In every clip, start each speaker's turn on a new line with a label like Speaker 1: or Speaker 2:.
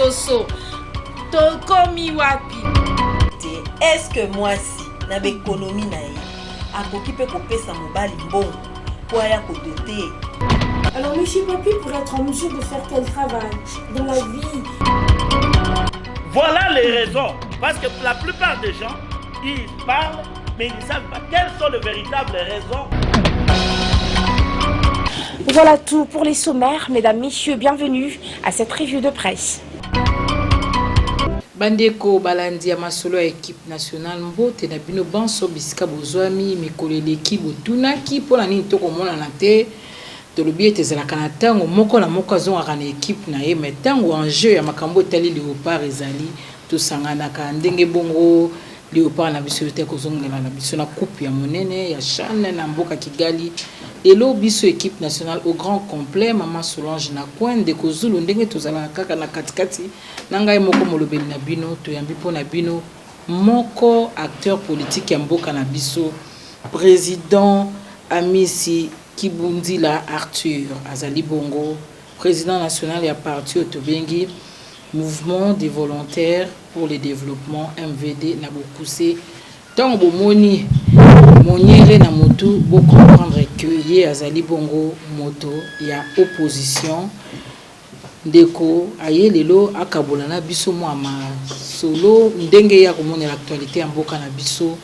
Speaker 1: liboso. Tokomi wapi.
Speaker 2: Est-ce que moi si na économie na ye akoki pe kopesa mobali mbongo pour ya kodoter?
Speaker 3: Alors monsieur Papi pour être en mesure de faire quel travail dans la vie?
Speaker 4: Voilà les raisons. Parce que la plupart des gens, ils parlent, mais ils ne savent pas quelles sont les véritables raisons.
Speaker 3: Voilà tout pour les sommaires. Mesdames, messieurs, bienvenue à cette revue de presse.
Speaker 1: Bandeko balandi ya masolo ya équipe nationale mbote na bino banso bisika bozwami mikolo l'équipe botunaki pona nini tokomona na te tolobi ete ezalaka na ntango moko na moko azongaka na équipe na ye mais ntango enjeu ya makambo etali Léopard ezali tosanganaka ndenge bongo Léopard na biso te kozongela na biso na coupe ya monene ya CHAN na mboka Kigali elo biso équipe nationale au grand complet Maman Solange na coin de kozulu ndenge tozala kaka na katikati na ngai moko molobeli na bino toyambi pona bino moko acteur politique ya mboka na biso président Amisi Kibundila Arthur azali bongo président national ya parti otobengi mouvement des volontaires pour le développement MVD na bokuse tant bomoni moniere na moto bo comprendre que ye azali bongo moto ya opposition ndeko aye lelo akabola na biso mwa solo ndenge ya komona l'actualité ya mboka na biso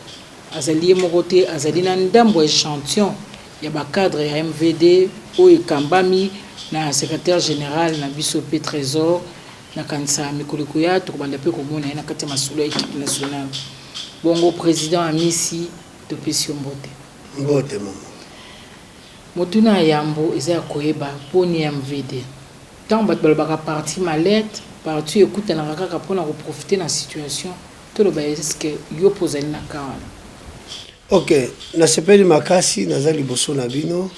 Speaker 1: azali moko te azali na ndambo échantillon ya ba cadre ya MVD o ekambami na secrétaire général na biso P Trésor na kanisa mikoliko ya to banda pe komona na kati masolo ya équipe nationale bongo président Amisi topesio mbote mama motuna yambo eza koyeba poni MVD tant bat balobaka parti malette parti écoute na kaka pona ko profiter na situation to loba est-ce que yo pozali na kawana.
Speaker 5: Ok, na sepeli makasi nazali boso na bino.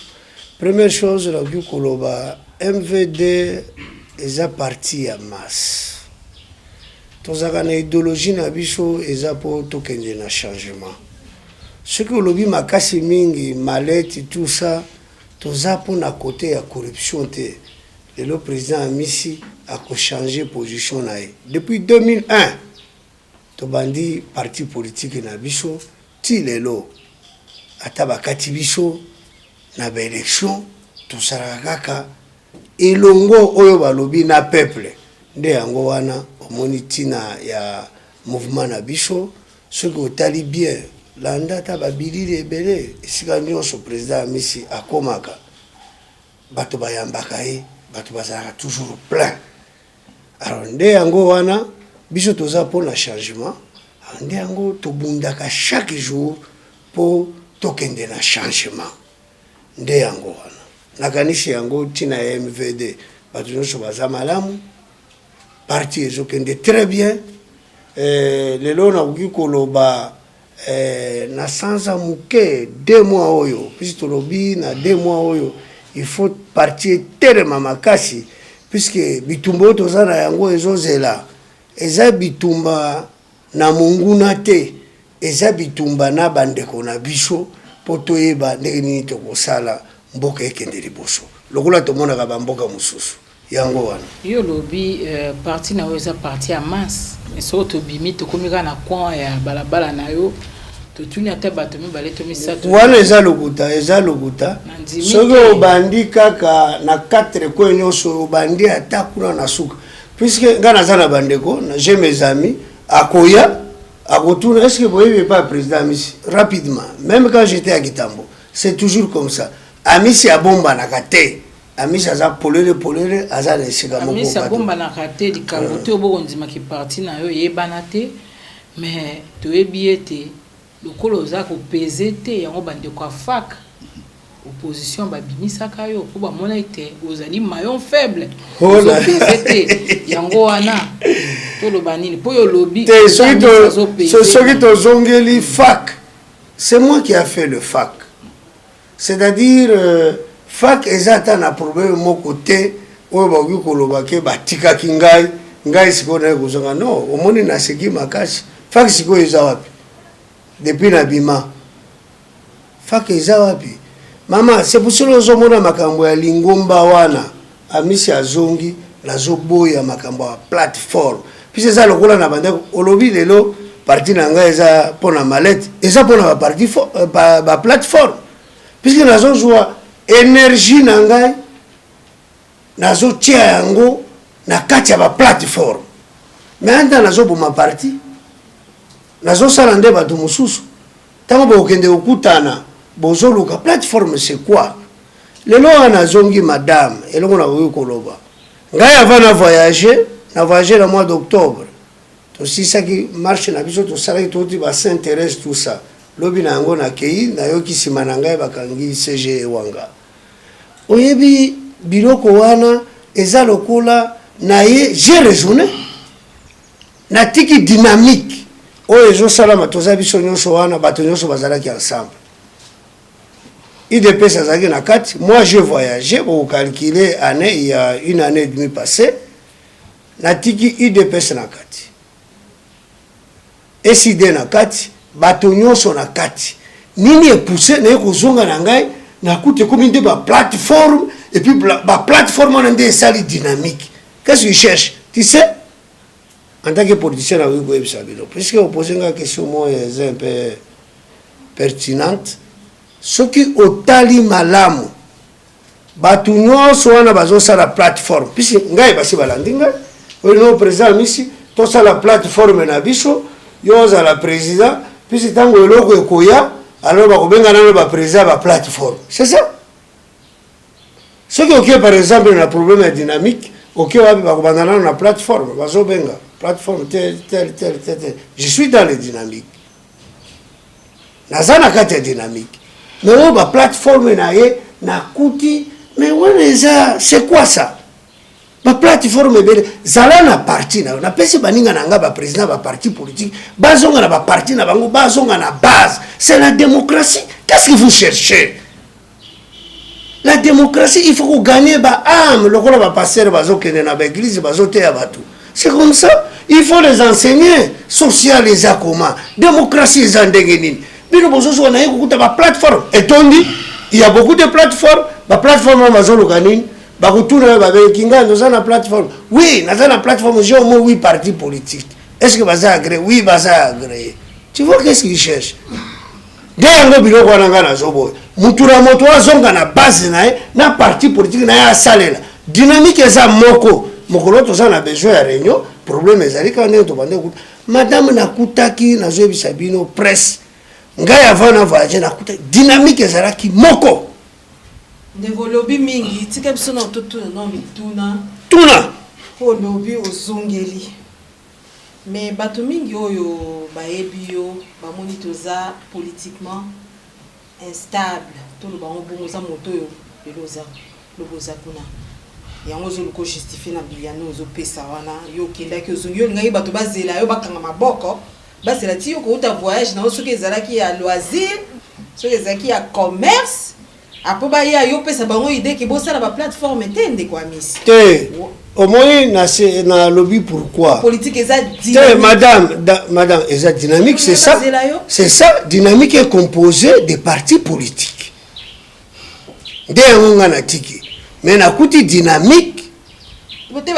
Speaker 5: Première chose la ku koloba MVD eza parti ya masse. Tozaka na idéologie na biso eza po tokende na changement. Ce que lobi makasi mingi malette tout ça toza po na côté ya corruption te. Le président Amisi a changé position na ye. Depuis 2001 tobandi parti politique na biso ti lelo ataba kati biso na ba élection to sarakaka elongo oyo balobi na peuple nde yango wana omoni tina ya mouvement na biso ce que otali bien landa taba bilili ebele esika nyonso président Amisi akomaka bato bayambaka ye bato bazalaka toujours plein. Alors nde yango wana biso toza pour le changement nde yango tobundaka chaque jour pour tokende na changement nde yango wana nakanisi yango tina ya MVD bato nyonso baza malamu parti ezokende très bien lelo nakoki koloba na sanza muke 2 mois oyo puisque tolobi na 2 mois oyo il faut partir telema makasi puisque bitumba toza na yango ezozela eza bitumba na munguna te eza bitumba na bandeko na biso po toyeba ndenge nini tokosala mboka ekende liboso lokola tomonaka bamboka mosusu yango wana
Speaker 1: yo lobi parti na yo eza parti ya masse so tobimi tokomika na coin ya balabala na yo totuni ata bato mibale to misato
Speaker 5: wana eza lokuta soki obandi kaka na 4 coin nyonso obandi ata kuna na suka puisque nga naza na bandeko j'ai mes amis akoya akotuna est-ce que boyebi pas président Amisi rapidement même quand j'étais à Kitambo c'est toujours comme ça Amisi abomba na kate Amisi aza polele aza na esika moko
Speaker 1: Amisi abomba na kate likambo te oboko ndima ki parti na yo yebana te mais toyebi ete lokolo za ko peser te yango bandeko a fac opposition babimisaka yo po bamona ete ozali maillon faible peser te yango wana to loba nini po yo lobi
Speaker 5: soki tozongeli fac c'est moi qui a fait le fac c'est-à-dire fac ezata na problème moko te oyo bakoki koloba ke batikaki ngai sikoyo naye kozonga non omoni naseki makasi fac sikoyo eza wapi depuis na bima fac eza wapi mama c'est pour cela ozomona makambo ya lingomba wana Amisi azongi nazoboya makambo ya plateforme puis eza lokola na bandeko olobi lelo parti na ngai eza mpona malete eza mpona baplateforme puisque nazozwa énergie na ngai nazotia yango na kati ya baplateforme mais anta nazoboma parti nazosala nde bato mosusu ntango bokende kokutana bozoluka plateforme c'est quoi lelo wana nazongi madame elongo nakoki koloba ngai avant na voyager le mois d'octobre tosisaki marche na biso tosalaki toti basinteresse tout ça lobi na yango nakei nayoki nsima na ngai bakangi CGE wanga oyebi biloko wana eza lokola na ye j'ai raisonné natiki dynamique oyo ezosalama toza biso nyonso wana bato nyonso bazalaki ensemble IDPS azalaki na kati moi j'ai voyagé pour calculer année il y a une année et demie passée natiki IDPS na kati SID na kati bato nyonso na kati nini epoussé na kozonga na ngai nakute komi nde plateforme et puis plateforme wana nde esali dynamique qu'est-ce que tu cherches tu sais en tant que politicien na wiko ebisa bilo puisque opposé nga question moya eza un peu pertinente soki otali malamu bato nyonso wana bazosala plateforme puisque ngai basi balandi ngai oyo no président misi tosala plateforme na biso yo ozala président puisque ntango eloko ekoya alors bakobenga nano baprésident baplateforme c'est ça soki okie par exemple na problème ya dynamique okie wapi bakobanda nano na plateforme bazobenga plateforme tel je suis dans les dynamiques naza na kati ya dynamique mais oyo baplateforme na ye nakuti mais wana eza c'est quoi ça baplateforme ebele zala na parti na yo napesi baninga na nga baprésident baparti politique bazonga na baparti na bango bazonga na base c'est la démocratie qu'est-ce que vous cherchez la démocratie il faut gagner baâme lokola bapasteur bazokende na baéglise bazoteya bato c'est comme ça il faut les enseigner social eza comment démocratie eza ndenge nini bino bozozoka na ye kokuta baplateforme etondi il y a beaucoup de plateformes baplateforme bazoluka nini bakutuna babeki ngai noza na plateforme oui naza na plateforme j'ai au moins 8 partis politiques est-ce que baza agréé oui baza agréé tu vois qu'est-ce qu'ils cherchent nde yango biloko wana ngai nazoboya mutu na moto azonga na base na ye na parti politique na ye asalela dynamique eza moko mokolo toza na besoin ya réunion problème ezali kaka ndenge tobande kuta madame nakutaki nazoyebisa bino presse ngai avant na voyage nakuta dynamique ezalaki moko
Speaker 2: ndeko lobi mingi tika biso na totuna no mituna
Speaker 5: tuna
Speaker 2: olobi ozongeli mais bato mingi oyo bayebi yo bamoni toza politiquement instable toloba ngo bongo za moto oyo eloza loboza kuna yango ozoluka justifie na biliano ozopesa wana yo okendaki ozongi yo lingai bato bazela yo bakanga maboko basela ti yo kouta voyage na soki ezalaki ya loisir soki ezalaki ya commerce apo baya yo pesa bango idée ke bosala baplateforme te ndeko amisi
Speaker 5: te omoi na lobby pourquoi
Speaker 2: politique eza
Speaker 5: dynamique madame eza dynamique c'est ça dynamique est composée de partis politiques nde yango nga natiki mais nakuti dynamique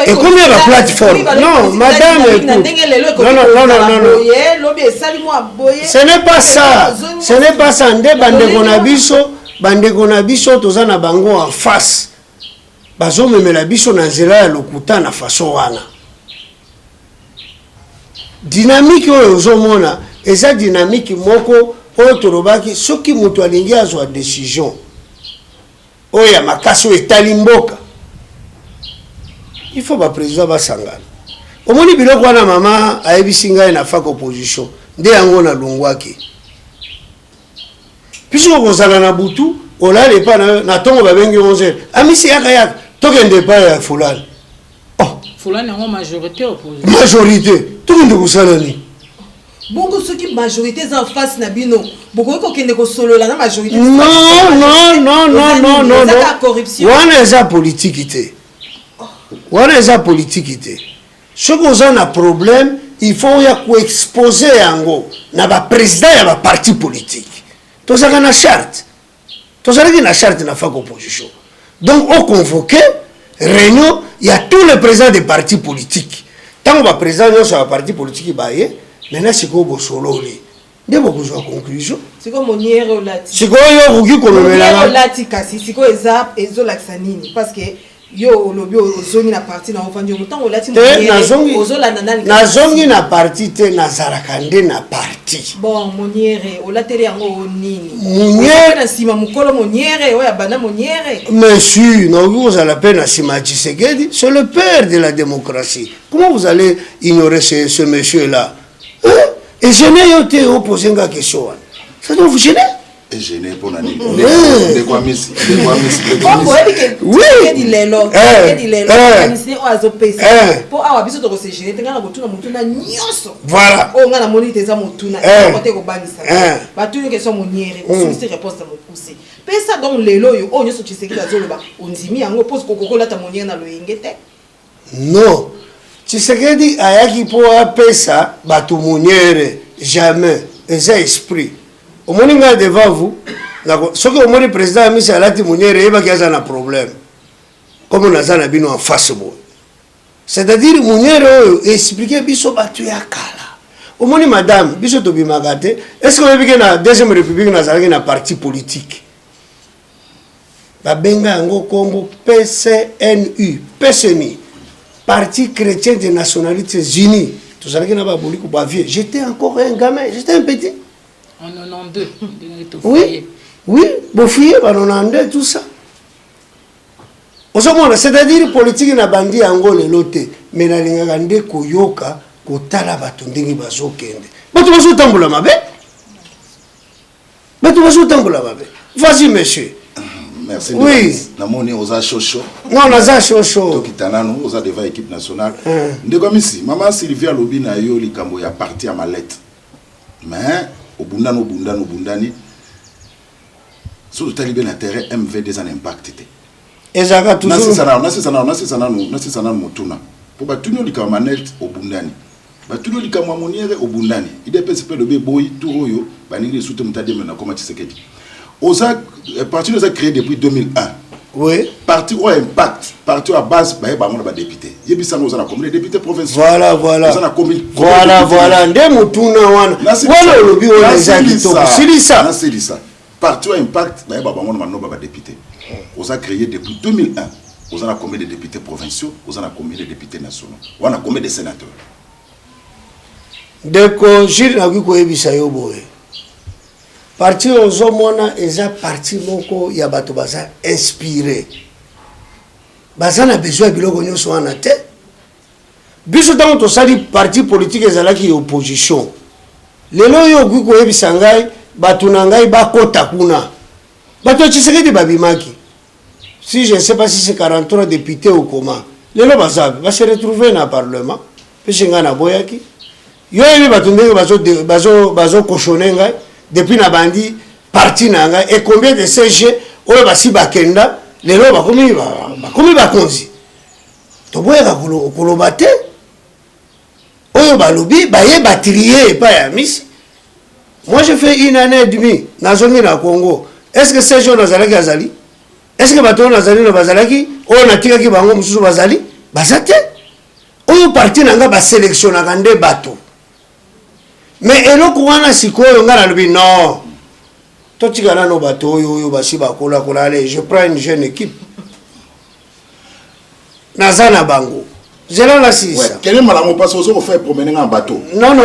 Speaker 5: et combien la plateforme non madame non ce n'est pas ça nde bandeko na biso toza na bango en face bazomemela biso na nzela ya lokuta na façon wana dynamique oyo ozomona eza dynamique moko oyo tolobaki soki moto alingi azwa décision oyo ya makasi oyo etali mboka il faut baprésident basangana omoni biloko wana mama ayebisi ngai na faka opposition nde yango nalongwaki puisque kozala na butu olala epa na ntongo babengi 11h amisi yaka tokende epai ya fulani
Speaker 1: fulani yango majorité opposé
Speaker 5: majorité tokende kosala nini
Speaker 2: bongo soki majorité eza en face na bino bokoki kokende kosolola na majorité
Speaker 5: non wana eza politiki te wana eza politiki te soki oza na problème il faut ya koexpose yango na baprésident ya baparti politique tozalaki na charte na faka opposition donc oconvoqué réunion, il y a tous les présidents des partis politiques. Tant que président de la parti politique, maintenant c'est quoi le solo? Il y a beaucoup de conclusions.
Speaker 2: C'est comme mon hier lati.
Speaker 5: C'est quoi le rugi qu'on met là?
Speaker 2: Lati kasi, c'est quoi ezap ezolaksanini parce que yo lobi ozongi na parti na ofandi mutango olati
Speaker 5: nazongi na parti te nazalaka nde na parti.
Speaker 2: Bon moniere olateli yango nini
Speaker 5: moniere
Speaker 2: na sima mukolo moniere oya bana moniere
Speaker 5: monsieur vous allez peine à Sima Tshisekedi, c'est le père de la démocratie. Comment vous allez ignorer ce monsieur là, hein? Et je n'ai été opposé à la question, ça doit vous gêner.
Speaker 6: Et gêné pour la nuit.
Speaker 5: Oui. Voilà. Non. Tshisekedi ayaki po apesa batu muniere jamais. Et ça esprit. Au moins devant vous, ce que le président a mis à la timonière, il y a un problème. Comme on a un bino en face. C'est-à-dire que Mounière expliqué biso batu ya kala. Au moins madame, biso tobi magate, est-ce que vous avez la deuxième république dans un parti politique? Babenga ngo kombo PCNU, PCNI, Parti chrétien des nationalités unies. Tout ça j'étais encore un gamin, j'étais un petit.
Speaker 1: En 92.
Speaker 5: Oui, oui, Bofouye, en 92, tout ça. C'est-à-dire politique na bandi angole lote, mais na lingande koyoka kotala batundingi bazokende. Batu bazotambola mabe? Batu bazotambola mabe. Vas-y monsieur.
Speaker 6: Merci.
Speaker 5: Oui.
Speaker 6: Namoni oza chocho.
Speaker 5: Non, naza chocho.
Speaker 6: Tokitanano oza devant équipe nationale. Ndekomisi, maman Sylvia Lobina yo likambo ya parti à mallette. Mais obundani sur talibé l'intérêt MV2 en impact té
Speaker 5: ezaka toujours
Speaker 6: nasisana motuna pour batunyo likama manette obundani batunyo likama moniere obundani idps pe lobe boy turoyo baningi soute mutade mena koma Tshisekedi oza parti nous a créé depuis 2001.
Speaker 5: Oui.
Speaker 6: Parti au impact, parti à base, bah on a pas député. Yebisa nous a comme les députés provinciaux.
Speaker 5: Voilà. Voilà. Ndé mutuna wana. Voilà lobi wana zakito. C'est
Speaker 6: ça. Parti au impact, bah on a pas député. On a créé depuis 2001. On a combien de députés provinciaux, on a combien de députés nationaux, on a combien de sénateurs.
Speaker 5: Deko jiri na kuko yebisa yo boye. Parti ozomona eza parti moko ya bato baza inspiré. Baza na besoin biloko nyonso wana te. Biso tango to sali parti politique ezalaki opposition. Lelo yo kuko yebisa ngai bato na ngai bakota kuna. Bato Tshisekedi babimaki. Si je ne sais pas si c'est 43 députés ou comment. Lelo bazabi va se retrouver na parlement. Peshinga na boyaki. Yo yebi bato ndenge bazo koshone ngai. Depuis na bandi parti nanga et combien de CG oyo basi bakenda lelo bakomi bakonzi to boyaka koloba te oyo balobi baye batrier pa ya misi. Moi j'ai fait 1 année et demie nazongi na Congo. Est-ce que CG nazalaki azali? Est-ce que bato nazali na bazalaki oyo natikaki bango mususu bazali bazate oyo parti nanga ba sélectionnaka nde bato. Mais eloko wana sikoyo nga nalobi non. Totikala no bato oyo basi bakola kola allez, je prends une jeune équipe. Nazana bango. Zela la sisa.
Speaker 6: Ouais, quel est malamu parce que on fait promener en bateau.
Speaker 5: Non,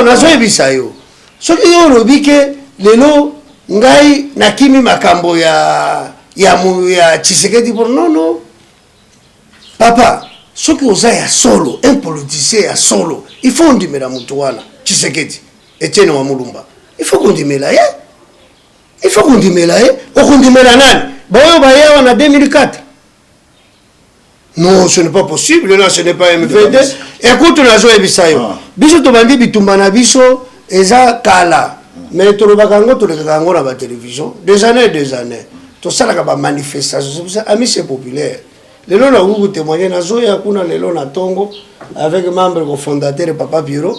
Speaker 5: nazo ebisa yo. Soki yo lobi ke lelo ngai nakimi makambo ya Tshisekedi pour non. Papa, ce qui osa ya solo, un politicien ya solo, il faut ndimela mutu wana Tshisekedi Etienne wa Mulumba. Il faut qu'on ndimela ye. Okundimela nani? Boyo baye wana 2004. Non, ce n'est pas possible. Non, ce n'est pas MVD. Écoute nazo ebisayo. Biso to bandi bitumba na biso eza kala. Mais to lobakango to lekango na ba télévision des années. To salaka ba manifestation, amis c'est populaire. Lelo na vous témoigner na zoya kuna lelo na tongo avec membre cofondateur Papa Biro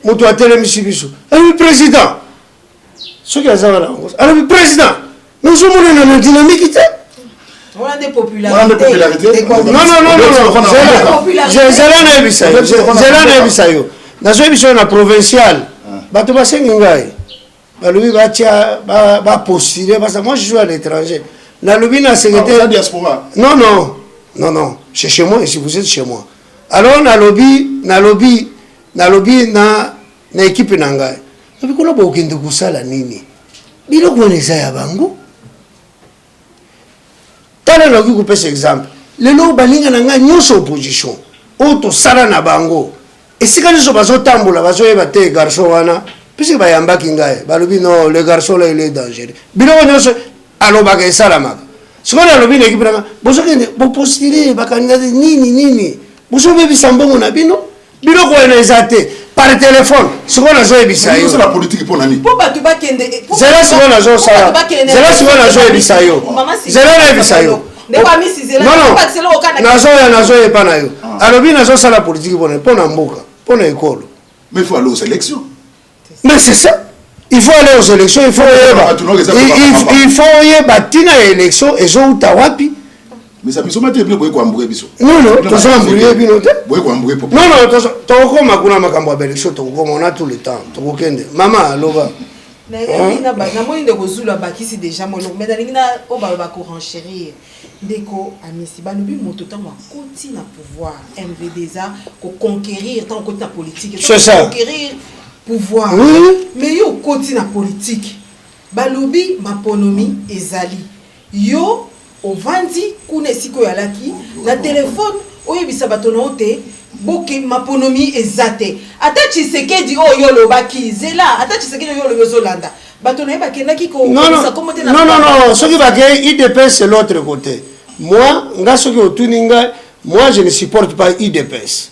Speaker 5: mutu atele misibiso le président ce qui a ça là alors le président nous sommes dans une dynamique.
Speaker 2: On a des popularités.
Speaker 5: Non. Zela na ebisayo. Nazo ebisayo na provincial. Bato basengi ngai. Balobi batia ba postuler parce que moi je suis à l'étranger. Na lobi na secrétaire
Speaker 6: la diaspora.
Speaker 5: Non, c'est chez moi et si vous êtes chez moi. Alors na lobi na équipe na ngai. Lobi kola ba okende kusala nini? Biloko neza ya bango. Tala na ku pesa exemple. Lelo balinga na ngai nyonso opposition. Oto sala na bango. Esika nyonso bazotambola bazoyeba te garçon wana. Puisque bayambaki ngai. Balobi non, le garçon là il est dangereux. Biloko nyonso alobaka esalamaka. Sikoyo alobi na équipe na ngai. Bozokende bopostuler bakandidate nini. Bozobebisa mbongo na bino. Biloko wana eza te. Par téléphone. Sikoyo nazoyebisa yo.
Speaker 6: C'est la politique pour nani.
Speaker 2: Po bato bakende.
Speaker 5: Zela sikoyo nazosala. Zela sikoyo nazoyebisa yo. Zela nazoyebisa yo. Non, nazoyepa na yo. Alobi nazosala politique pona mboka, pona ekolo.
Speaker 6: Mais il faut aller aux élections.
Speaker 5: Mais c'est ça. Il faut aller aux élections, il faut yeba tina élection ezouta wapi.
Speaker 6: Mais ça biso mate bien boye ko amboué biso.
Speaker 5: Non, tozo amboué bino te.
Speaker 6: Boye ko amboué pop.
Speaker 5: Non, toko makuna makambo ya élection toko on a tout le temps. Toko kende. Mama aloba.
Speaker 2: Na moi de kozula bakisi déjà mono mais dalingi na o ba ko renchérir. Ndeko amisi balobi moto tango akoti na pouvoir MVDza ko conquérir tant côté na politique conquérir pouvoir mais yo koti na politique balobi maponomi ezali yo ovandi kuna siko yalaki na téléphone oyebisa batono ote boki maponomi ezate ata Tshisekedi oyo lobaki zela ata Tshisekedi oyo lobezolanda batono yeba kenaki ko komisa komote na
Speaker 5: non soki bake IDPS c'est l'autre côté. Moi je ne supporte pas IDPS.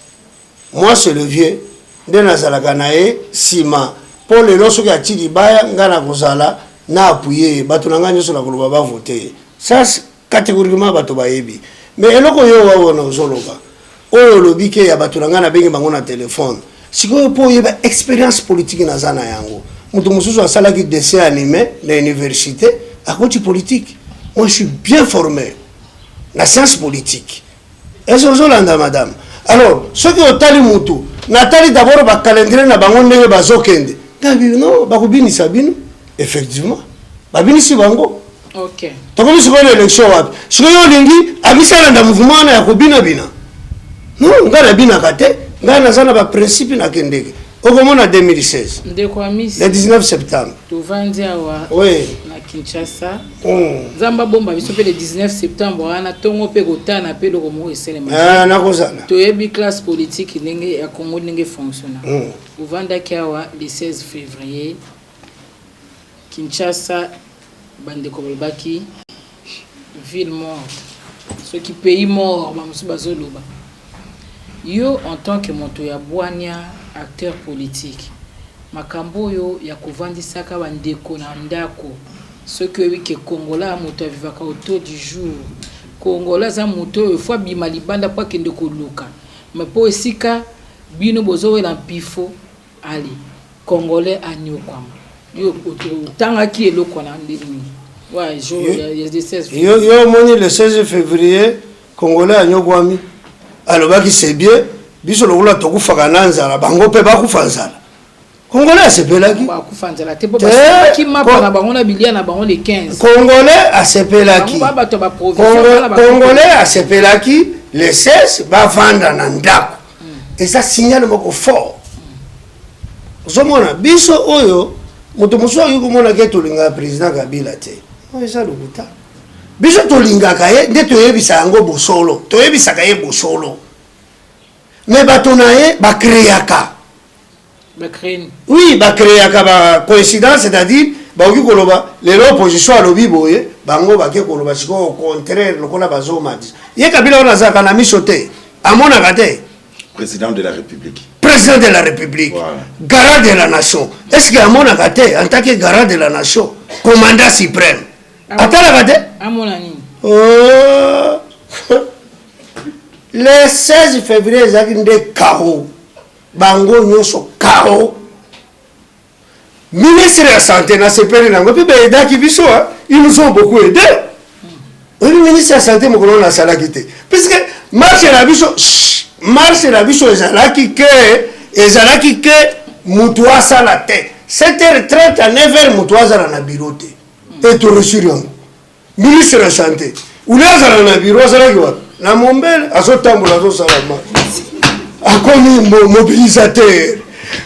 Speaker 5: Moi c'est le vieux de Nazalakanae Sima pour le loso qui a tidi baya ngana kozala na appuyer bato na ngani so la koloba ba voter. Ça catégoriquement bato ba yebi. Mais eloko yo wa wona ozoloba. Oyo lobike ya bato na ngana bengi bango na téléphone. Siko po yeba expérience politique na zana yango. Mutu mususu asala ki dessin animé na université à côté politique. Moi je suis bien formé. La science politique. Est-ce que vous l'entendez, madame? Alors, ceux qui ont tali mutu, natali d'abord ba calendrier na bango ndenge bazokende. Non, bakubini sabino. Effectivement. Babini si bango.
Speaker 1: OK.
Speaker 5: Tokomi siko l'élection wapi. Siko yo lingi abisala na mouvement na yakobina bina. Non, ngana bina kate, ngana zana ba principe na kendeke. Okomona 2016.
Speaker 1: Ndeko amisi.
Speaker 5: Le 19 septembre.
Speaker 1: Tuvandi awa.
Speaker 5: Oui.
Speaker 1: Na Kinshasa. Zamba bomba biso pe le 19 septembre ana tongo pe kotana pe loko mo eselema.
Speaker 5: Na kozana.
Speaker 1: Toyebi classe politique ndenge ya Congo ndenge fonctionne. Uvanda kiawa le 16 février Kinshasa bandeko bolbaki ville morte. Ce qui pays mort ba musu bazoloba. Yo en tant que moto ya bwania acteur politique makambo yo ya kovandisaka bandeko na ndako ce que wiki Congolais moto vivaka autour du jour Congolais za moto il faut bima libanda pa kende ko luka mais po esika bino bozo la pifo ali Congolais anyokwama yo tanga ki eloko na ndini ouais jour il y a 16
Speaker 5: yo moni le 16 février Congolais anyokwami alobaki c'est bien biso lokola tokufaka na nzala bango pe bakufanzala Congolais asepelaki
Speaker 1: bakufanzala te po basaki mapa na bango na bilia na bango le 15
Speaker 5: Congolais asepelaki Congolais asepelaki le 16 bavanda na ndako et ça signale moko fort ozomona biso oyo moto mosusu akoki komona ke tolingaka président Kabila te eza lokuta biso tolingaka ye nde toyebisa yango bosolo toyebisaka ye bosolo mais batonaye ba créaka oui ba créaka ba coïncidence c'est-à-dire ba oki koloba les opposition alobi boye bango ba ke koloba siko au contraire lokola bazoma ye Kabila ona zaka na miso te amona kate
Speaker 6: président de la République
Speaker 5: voilà. Garant de la nation est-ce que amona kate en tant que garant de la nation commandant suprême atala kate
Speaker 1: amona ni
Speaker 5: le 16 février ezalaki nde kao bango nyonso kao ministre ya santé na sepeli nango mpe baedaki biso ils nous ont beaucoup aidé le ministre de la santé mon colonel asalaki te puisque marche la biso ezalaki que mutu asala te 7h30 à 9h mutu azala na bureau te et to resuri yango ministre de la santé ule azala na bureau azalaki wapi na mombele azotambola azosala akomi mobilisateur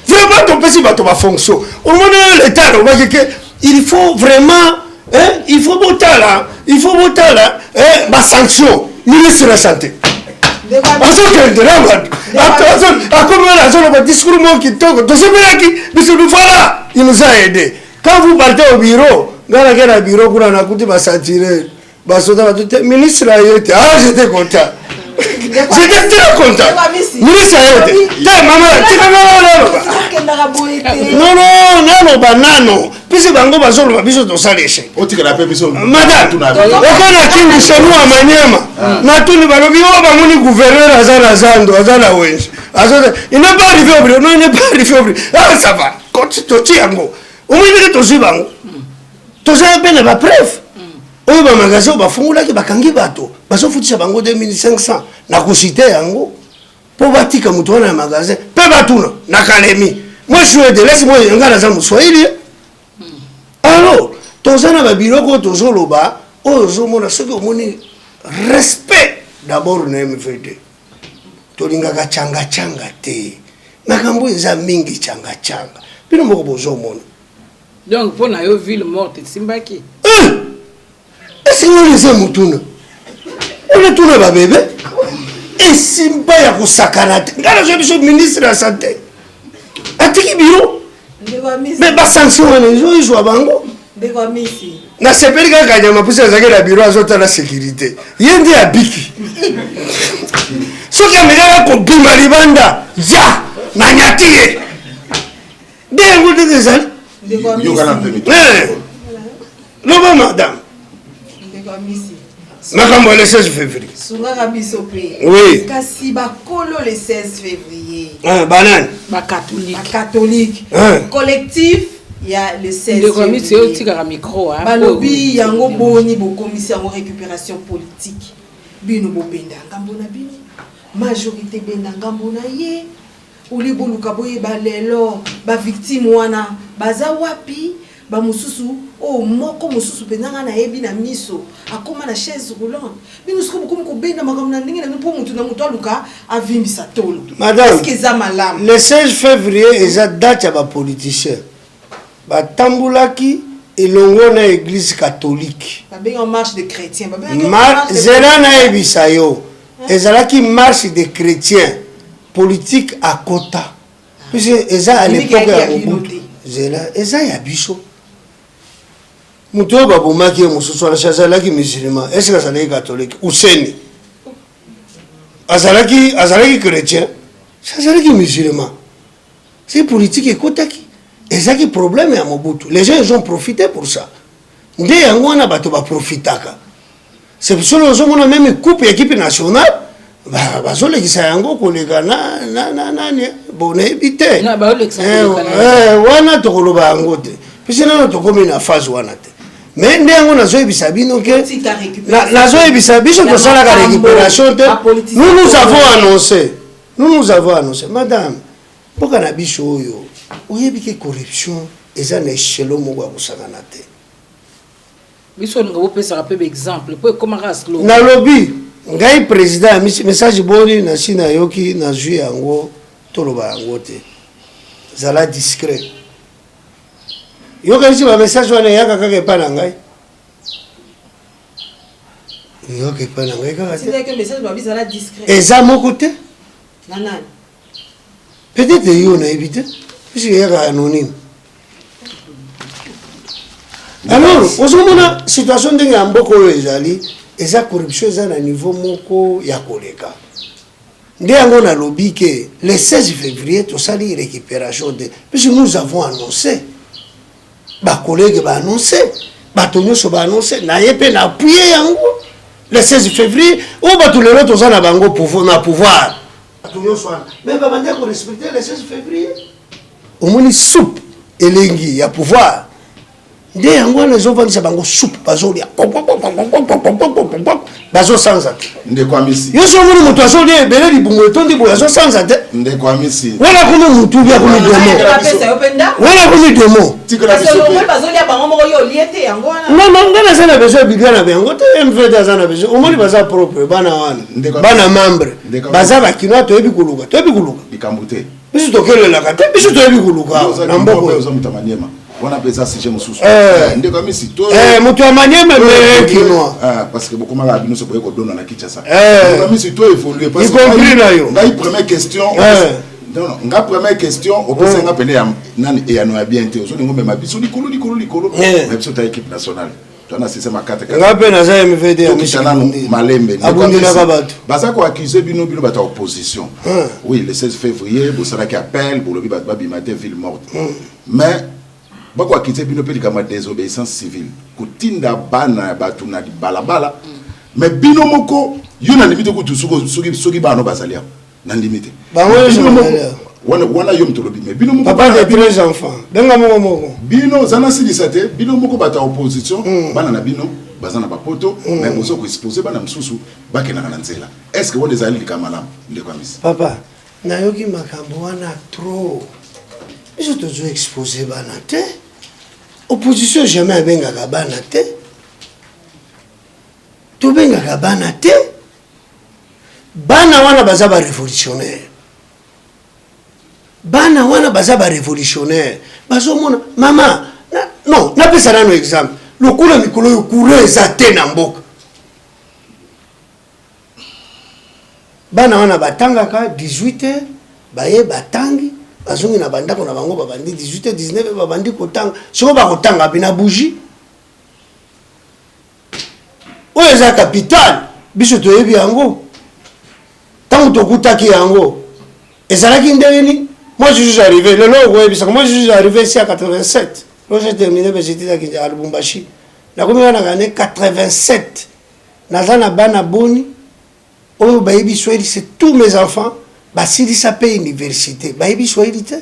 Speaker 5: vraiment topesi bato bafonction omoni l'état alobaki ke il faut vraiment il faut botala basanction ministre de la santé azokendela bato akomela azoloba discours mo kitoko tosepelaki biso voilà il nous a aidé quand vous partez au bureau ngalaki na bureau kuna nakuti basantireur basoda bato ministre ayete j'étais content. J'étais très content. Ministre ayete maman tikanga nano pisi bango bazoloba biso tosaleshe
Speaker 6: otikala pe biso
Speaker 5: madame okona kingi chez nous à Maniema natuni balobi bamoni gouverneur azala zando azala wenje il n'est pas arrivé au bureau non il n'est pas arrivé au bureau ça va quand toti yango omwini tozi bango tozala pe na ba preuve oyo bamagasin bafungolaki bakangi bato bazofutisa bango 2500 na kosite yango mpo batika moto wana ya magasin mpe batuna na kalemi moi je suis de laisse moi nga naza moswahili alors toza na babiloko oyo tozoloba oyo ozomona soki omoni respect d'abord na MVD tolingaka changa te makambo eza mingi changa bino moko bozomona
Speaker 1: donc mpo na yo ville morte esimbaki
Speaker 5: esingolise mutuna ole tuna babebe esimba ya kosakana te ngana zo biso ministre ya santé atiki biro me basanction wana ezoizwa bango nasepeli kaka nyama pusi azaki na biro azotala sécurité ye nde abiki soki amekaka kobima libanda ja na nyati ye nde yango ndenge ezali loba madame makambo le 16 février
Speaker 2: sungaka biso pe
Speaker 5: oui
Speaker 2: kasi bakolo le 16 février
Speaker 5: banane
Speaker 2: catholique collectif ya le 16
Speaker 1: février otikaka micro
Speaker 2: balobi yango boni bokomisi yango récupération politique bino bobenda ngambo na bino majorité benda ngambo na ye uli boluka boyeba lelo bavictime wana baza wapi bamususu moko mususu penanga na yebi na miso akoma na chaise roulante bino siko bokomi kobenda makambo na ndenge na mpo mutu na mutu aluka avimbisa tolo
Speaker 5: madame
Speaker 2: que za malamu
Speaker 5: le 16 février eza date ya bapoliticien batambulaki elongo na église catholique
Speaker 2: babenga marche de chrétien
Speaker 5: zela nayebisa yo ezalaki marche de chrétien politique à kota puisque eza à l'époque ya mobutu zela eza ya biso mutu oyo babomaki ye mosusu wana azalaki musulman est ce que azalaki catholique useni azalaki chrétien azalaki musulman c'est politique ekotaki ezalaki problème ya mobutu les gens ils ont profité pour ça nde yango wana bato baprofitaka c'est pour ça ozomona même coupe ya équipe nationale bazolekisa yango koleka nani bonayebi te wana tokoloba yango te puisque nano tokomi na phase wana te mais nde yango nazoyebisa bino ke nazoyebisa biso tosalaka récupération te nous avons annoncé madame mboka na biso oyo oyebi ke corruption eza na échelo moko ya kosangana te
Speaker 1: biso olinga bopesaka mpe baexemple mpo ekomaka slo
Speaker 5: nalobi ngai président ya message boni nasi nayoki nazwi yango toloba yango te zala discret yokanisi bamessage wana eyaka kaka epa na ngai yoka epa na ngai kaka te eza moko te peut-être yo nayebi te puisque eyaka anonyme alors ozomona situation ndenge ya mboka oyo ezali eza corruption eza na niveau moko ya koleka nde yango nalobi ke le 16 février tosali récupération de puisque nous avons annoncé bakolege baannonce bato nyonso baannonce naye mpe na appuye yango le 16 février oyo bato lelo toza na bango na pouvoir bato nyonso wana me babandi korespecte le 16 février omoni soupe elengi ya pouvoir nde yango wana ezovandisa bango soupe bazolia bazosanza te
Speaker 6: ndekwamisi
Speaker 5: yo so omoni moto azolia ebele libungo etondi boye azosanza te
Speaker 6: ndekwamisi
Speaker 5: wana komi mutu bia komi demo wana komi demo non nga naza na besoin bibia na yango te mvd aza na besoin omoni baza propre bana wana bana membre baza bakinoa toyebi koluka
Speaker 6: likambo te
Speaker 5: biso tokelelaka te biso toyebi koluka na mboko
Speaker 6: on appelle ça si je me soucie.
Speaker 5: Moto ya Maniema mais kinoa.
Speaker 6: Parce que beaucoup mal abino se pouvait qu'on donne à Kinshasa.
Speaker 5: Mais
Speaker 6: si toi évoluer parce que
Speaker 5: compris là yo.
Speaker 6: La première question. Non, la première question au peut s'en appeler nani et ano bien été. Aujourd'hui on même biso likolo. Mais sur ta équipe nationale. Tu as c'est ma carte.
Speaker 5: Ngape na za MVD ya
Speaker 6: Malembe.
Speaker 5: Abundina kabatu.
Speaker 6: Baza ko accuser bino bata opposition. Oui, le 16 février, vous savez qui appelle pour le Babimate ville morte. Mais bako akite bino pe likama désobéissance civile kutinda bana batu na balabala mais bino moko yona limite ko soki bano bazalia na limite wana yom tolobi mais bino moko
Speaker 5: papa de 3 enfants benga moko
Speaker 6: bino zana silisate bino moko bata opposition bana na bino bazana ba poto mais bozo ko exposer bana msusu bakena na nzela est-ce que wone zali likama lam ndeko amisi
Speaker 5: papa na yoki makambo wana trop je te dois exposer bana te opposition jamais bengaka bana te to bengaka bana te bana wana baza ba révolutionnaire bazomona mama non napesa nano exemple lokula mikolo yo courant eza te na mboka bana wana batangaka 18h baye batangi bazongi na bandako na bango babandi 18h 19h babandi kotanga soko bakotanga bina bougie oyo eza capital biso toyebi yango tango tokutaki yango ezalaki ndenge. Moi je suis arrivé moi je suis arrivé ici à 87 lorsque j'ai terminé mes études à Lubumbashi na komi wana année 87 naza na bana boni oyo bayebi Swahili c'est tous mes enfants basilisa pe université bayebi Swahili te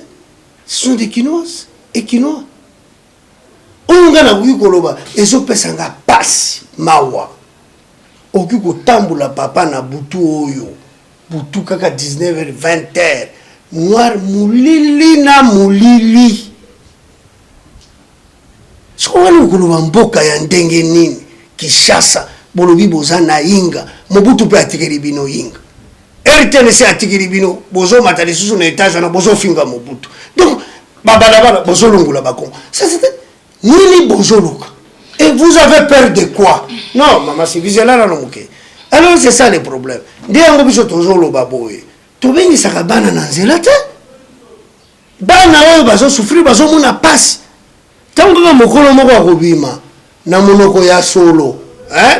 Speaker 5: ce sont des Quinoises et Quinois oyo nga nakoki koloba ezopesanga pasi mawa okoki kotambola papa na butu oyo butu kaka 19h 20h noir mulili na mulili sokoni koloba mboka ya ndenge nini Kishasa bolobi boza na inga Mobutu pe atikeli bino inga RTNC atikeli bino bozo matali susu na étage na bozo finga Mobutu donc babala bozo longula bakongo ça c'était nini bozo luka et vous avez peur de quoi non mama c'est visuel là non ok alors c'est ça le problème ndiango biso tozolo baboye tobengisaka bana na nzela te bana oyo bazosufrir bazomona pasi ntango kaka mokolo moko akobima na monoko ya solo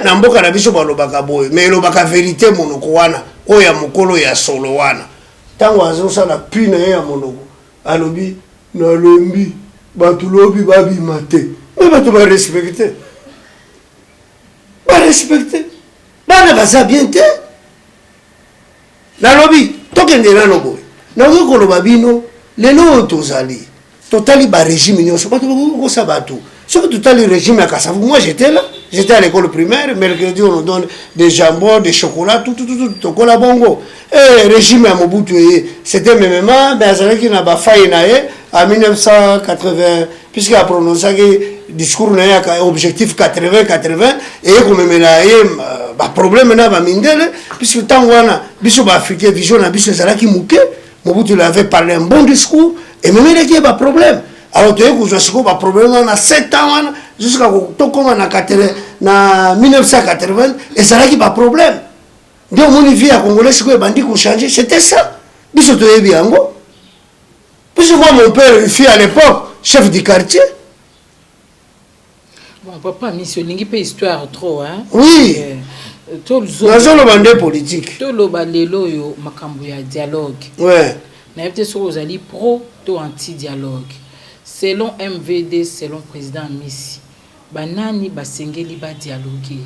Speaker 5: na mboka na biso balobaka boye mais elobaka vérité monoko wana oyo ya mokolo ya solo wana ntango azosala pi na ye ya monoko alobi nalembi bato lobi babima te me bato barespecte bana baza bien te nalobi tokende nano boye nakoki koloba bino lelo oyo tozali totali barégime nyonso bato bakoki kosa bato soki totali régime ya Kasavu moi j'étais à l'école primaire mercredi on nous donne des jambons des chocolats tout tokola bongo régime ya Mobutu c'était MMA mais azalaki na bafaille na ye en 1980 puisque a prononcaki discours na ye objectif 80 eye komemela ye baproblème na bamindele puisque ntango wana biso baafricain vision na biso ezalaki moke Mobutu il avait parlé un bon discours et memelaki ye baproblème alors toye kozwa sikoyo baproblème wana 7 ans wana jusqu'à tokoma na 1980 ezalaki baproblème nde omoni vie ya congolais sikoyo ebandi kochange c'était ça biso toyebi yango puisque moi mon père il fut à l'époque chef du quartier.
Speaker 1: Bon, papa, mission n'ingi pas histoire trop, hein?
Speaker 5: Oui.
Speaker 1: Nazoloba
Speaker 5: nde politique.
Speaker 1: Toloba lelo yo makambo ya dialogue.
Speaker 5: Ouais.
Speaker 1: Na yebite so ozali pro to anti dialogue. Selon MVD, selon président Messi, banani basengeli ba dialoguer.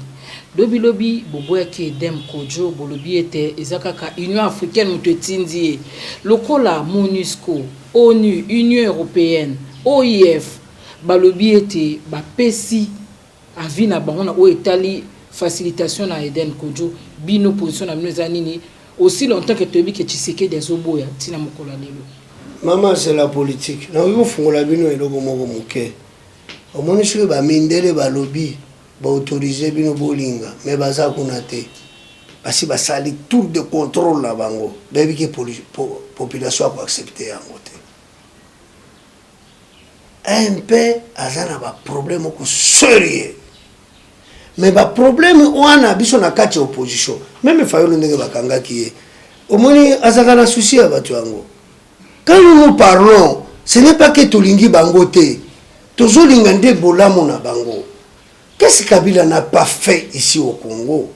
Speaker 1: Lobi boboya ki edem kojo bolobi ete ezakaka Union africaine mutotindi lokola MONUSCO, ONU, Union européenne, OIF balobi ete bapesi avi na bango na oyo etali facilitation na Eden Kojo bino position na bino eza nini aussi longtemps que toyebi ke Tshisekedi azoboya ntina mokolo lelo.
Speaker 5: Maman, c'est la politique. Na oyo fungola bino eloko moko moke. Omoni soki bamindele balobi baautorize bino bolinga mais baza kuna te. Basi basali tour de contrôle na bango. Bebi ke population ko accepter yango te. MP azana ba problème ko sérieux. Mais ba problème wana biso na kati opposition. Même Fayulu ndenge bakanga kiye. Omoni azaka na souci ya batu yango. Quand nous parlons, ce n'est pas que Tolingi Bangote, Tozolingande Bolamona Bango. Qu'est-ce que Kabila n'a pas fait ici au Congo?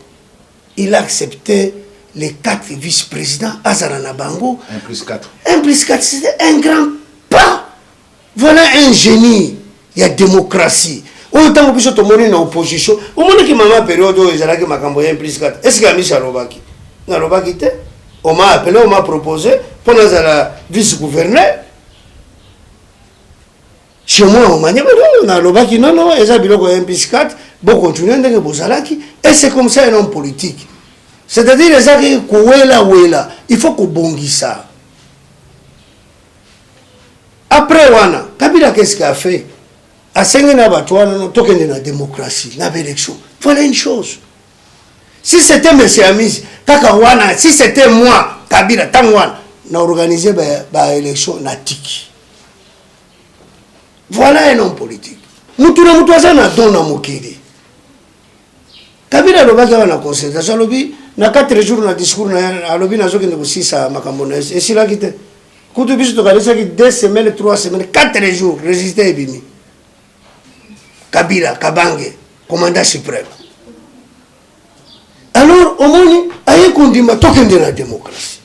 Speaker 5: Il a accepté les 4 vice-présidents Azarana Bango.
Speaker 6: 1 plus 4.
Speaker 5: 1 plus 4, c'est un grand pas. Voilà un génie. Il y a démocratie. Autant que tu es en opposition, au moment que maman période où ils allaient m'accompagner 1 plus 4, est-ce qu'il y a mis à Robaki? Na Robaki te? On m'a appelé, on m'a proposé pour la vice-gouverneur. Chez moi, on m'a dit, non, non, ils ont 1 plus 4, bon, continuez de Bozalaki. Et c'est comme ça un homme politique. C'est-à-dire, les gens il faut qu'on bongisse ça. Après, Wana, Kabila, qu'est-ce qu'il a fait? À Sengenabatoua, token de la démocratie, la élection. Voilà une chose. Si c'était M. Amis, Kakawana, si c'était moi, Kabila, Tangwana, on a organisé l'élection na tiki. Voilà un homme politique. Moutouna Moutouaza na donna Mokiri. Kabila Lobaka na concertation, lobi, na 4 jours na discours na lobi na zoki négocier sa makambonaise. Et si là qui te. Koutou biso tokalisa ki 2 semaines, 3 semaines, 4 jours, résister ebimi. Kabila, Kabange, commandant suprême. Alors, au moins, il y a un token de la démocratie.